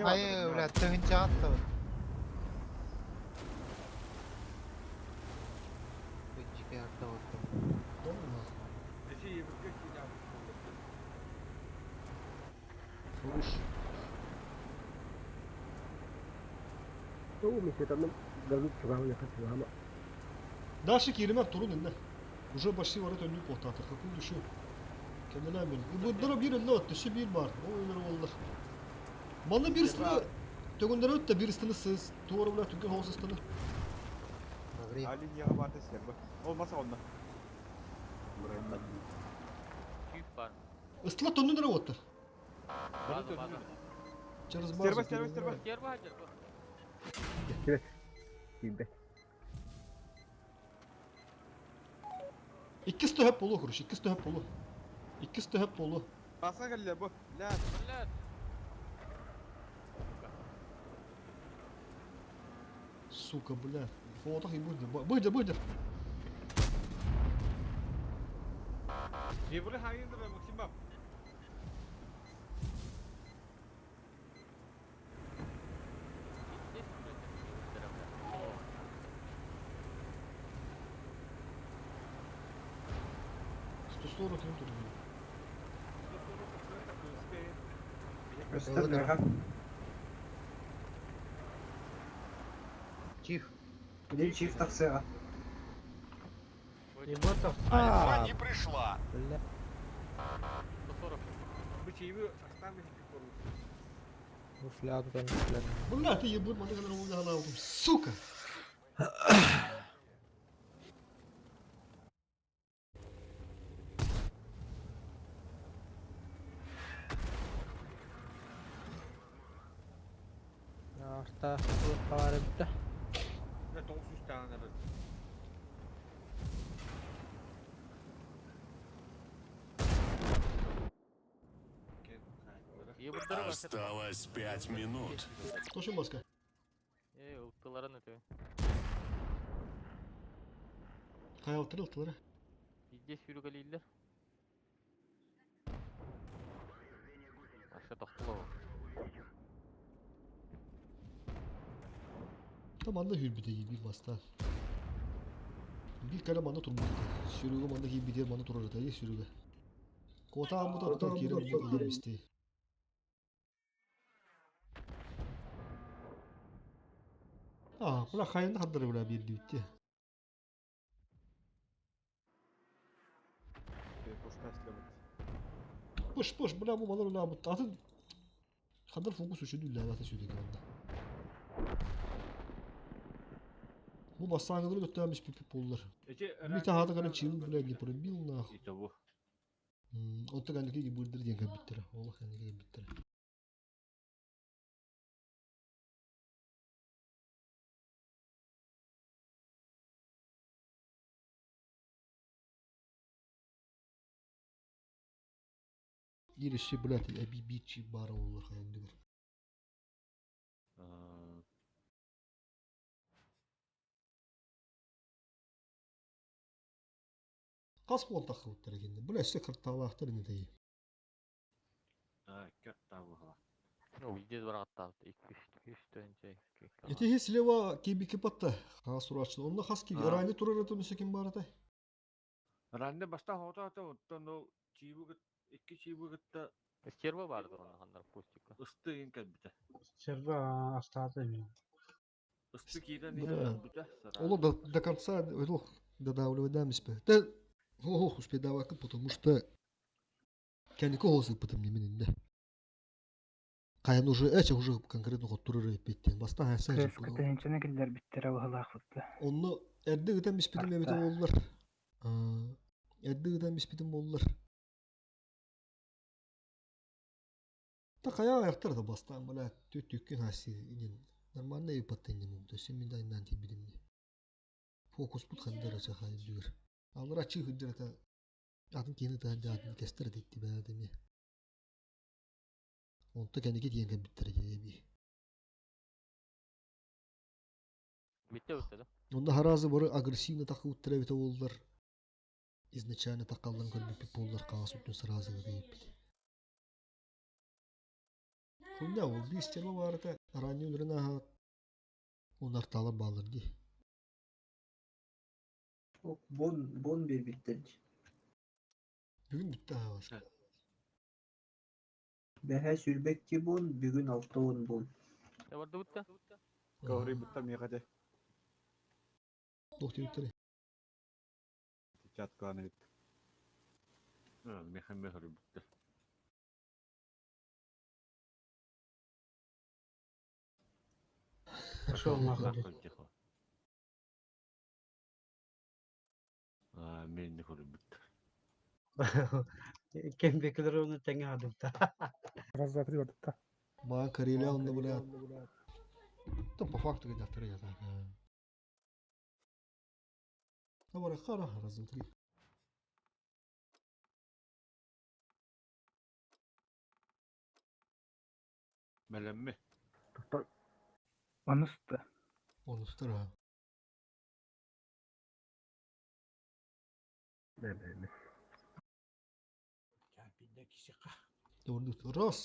Hayır, bля, тыгынча атты. Тыгынча атты. Tamam mı? Vuruş. Ну, если там дадут чугам, я хочу, ама. Дальше киримен турун инне. Уже почти ворот önlü potata. Kapıyı düşü. Kendine emin. Bu bir önlü öttü. Şu bir var. O öyle oldu. Bana birisini tögündere öttü. Birisini sız. Doğru bile tüken hosustunu. Ali niye vardı sizler bu? Olmasa onda. Чиф бар. Istıla tönlü nere öttü. База. Через Стерба, базу. стерба. Герба хажар. Кирет. Кирет. İkisi de hep bolu kuruş. İkisi de hep bolu. Basa geldiler bu. La. Блядь. Сука, бля. Фотох и будет. Будет. Yobur hayırdır maksimum. Сто сорок минут. Чиф. Где чиф таксера? Еботов. Не пришла. Бля. 140. Бля, ты ебут, маны kadar oldu hala oldum. Сука. Арта каларыпты. Осталось 5 минут. Точно маска. Ылтыларын өтөбүн. Каялтырылтылары. Идде сүйрүгөлейлер. Аша токтолоо. Tam anda hürbüde bir basta. Bir kere manda turmadı. Sürüge manda gibi bir manda turarı da sürüge. Kota amı da tutar kere bir kılır isteği. Bula hayırlı hadları bula bir düğüttü. Boş bula bu malar bula bu atın. Kadar fokus uçudu illa vata sürüge manda. Bu basangıları götürmüş pipip oldular. Bir tane hata kadar çiğnin bile yapırım billah. İşte bu. O da kendiki gibi bir diye kabittir. Allah kendiki gibi bittir. Ириши, блядь, Абибичи бара олар хайымдыр. Қас болын тақы өттір екенде. Блядь, сі қырттағылақтыр не тәйі. Кört табыла. Видео бар атталды. 2-3 төнче. Етеге слева кебеке патта. Қас ұрачын. Онда қас кебе. Райны тұрар өтім өсекен бар атай. Ранде баста хота оттону чибугут 2 чибугутта серва барды ona хандар пустика. Ысты ин кәбите. Серва астаты мен. Ысты кирен бите. Оло до конца додавливаем спе. Да, ох, успей давай, потому что кәнікі олсы пытым неменінде. Қайын уже, әче уже конкретно қот тұрыр еппеттен. Баста әсән жеп Көз кітенчені келдер біттері ұғылақ бұтты. Оны әдді үтен беспетім әбетім олылар. Әдді үтен беспетім олылар. Та қая аяқтар да бастан, бұла төт-төккен әсі. Нормально епаттен не мұнды. Сен мен дайындан тебедімде. Фокус бұт қандыр әче қайын жүгір. Алыр ачы хүддер әті атын кені тағында атын кәстір әдетті бәді әдеме. Онта кәнеге дейін кәбіттір әдеме. Битте өтті да? Онда харазы бары агрессивны тақы өттір әбеті олдар. Изначально тақалдан көрбеппет болдар қағас өттін сыразы ғыдайып. Құнда ол бестерма барыта ранне өлірін ағат. Онар талар балыр дей. Бон бер биттенчи. Бүгін бітті ағасы. Бәһә сүрбекке бон, бүгін 6 бон. Барды бутта? Каври бутта миғаде. Доқты өттірі. Чатканы бит. Механ мехары бутта. Пошел нахуй. Мен не хөрі бутта. Кем бекілер оны тәңе адымта. Раз, два, три, вот это. Маған Карелия онда бұлай. Та по факту кәді автыры ятақ. Та бары қара раз, два, три. Мәлемме? Онысты. Оны ұстыр ға. Раз,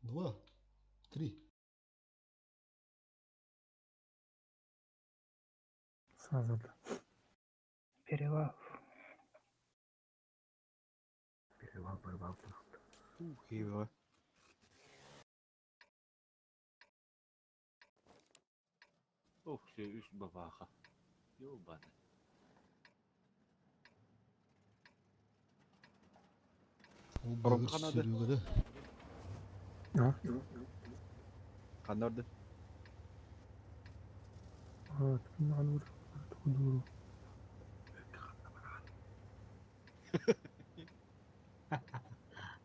два, три. Сразу. Перевал. Перевал. Хиба. Ох, все, үш бабаха. Ёбаны. Ол Бұрын бағыр қанады. сүрігіді. Қандарды.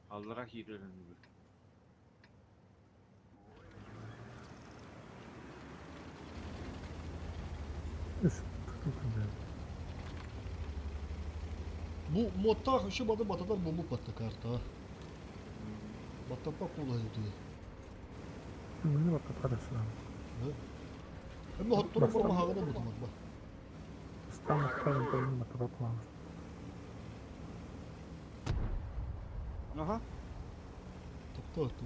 Аллара хирелен бир. Bu modda şu badı batadan bomba patla karta. Batta pa kula diye. Ne bak arkadaşlar. Ama hottura bomba havada bu tamam bak. İstanbul kalın bakma. Aha. Topta tu.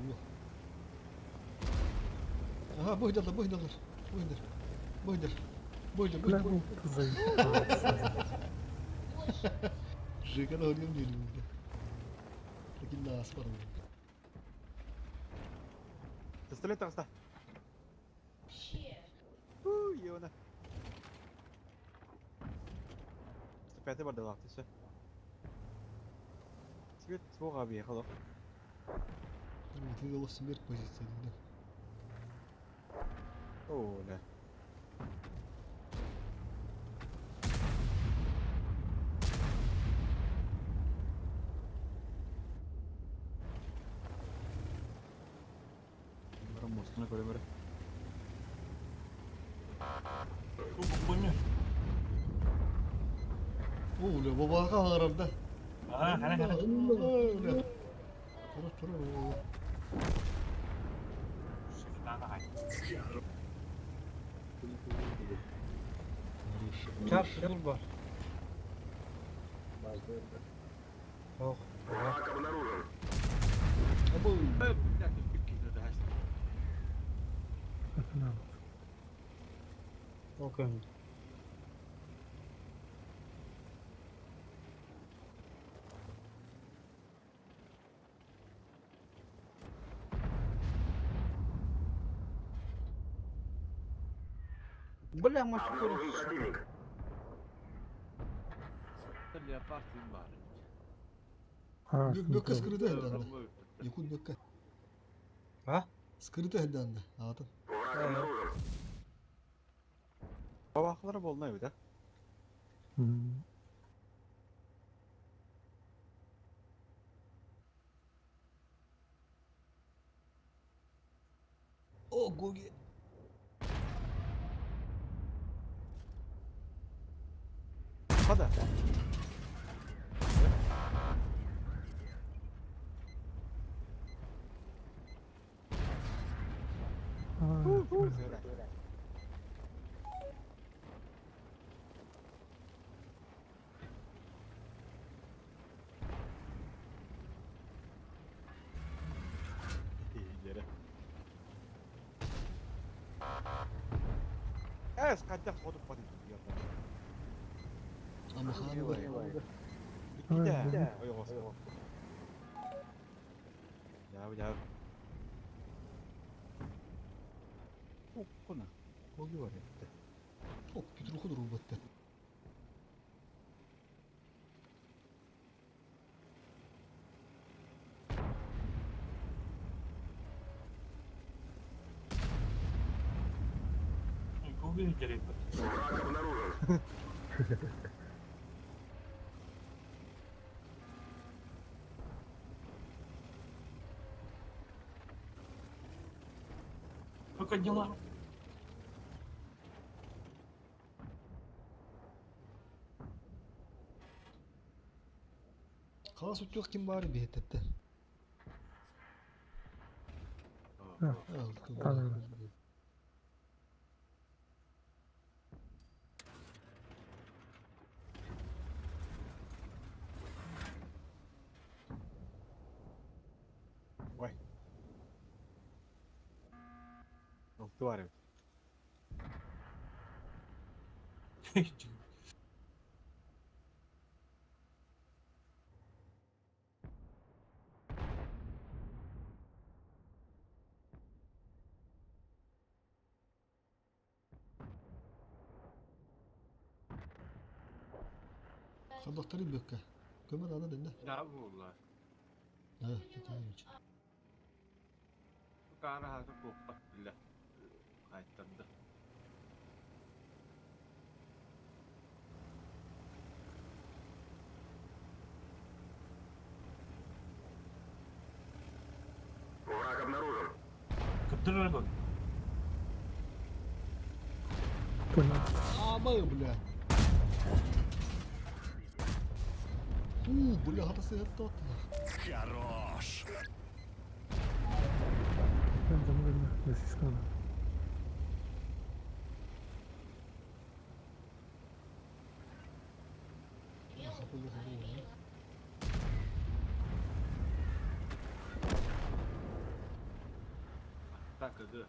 Aha boydalar. Boydur. Жигана орем değil burada. Lakin daha az para var. Пистолет таста. Йона. Стопяте бар да все. Свет своға объехал. Ты дал смерть позиции, да? О, да. Мостuna göre böyle. Oğlum babağa ağırım da. Hani. Öyle. Туру. Şekilde hay. Çap dur var. Yok. Abo. Okey. Бля, мать противник. Bökke skırıdı elden de. Yakut bökke. Ha? Skırıdı elden de. Atın. Babakları bolna bir de. O gogi. Hadi. Yere. Es kaçak koduk pati. Ama hanı var. İki de. Oy olsun. Ya. Kuna. Kogi var ya. Çok bir ruhu durur battı. Google gerek. Как дела? Kalas uçuyor kim bari bir hetette. Ha. Tamam. Vay. Oldu var ya. Kadaktarı bökke. Kömer ana dende. Ne bulurlar? Evet, tutayım hiç. Bu kadar hazır koktak bile. Kayıtlarında. Каптырыргон. Понял. Ama bля. Bля, hatası yattı attılar. Ben de bunu nefis kaldı. Takıldı.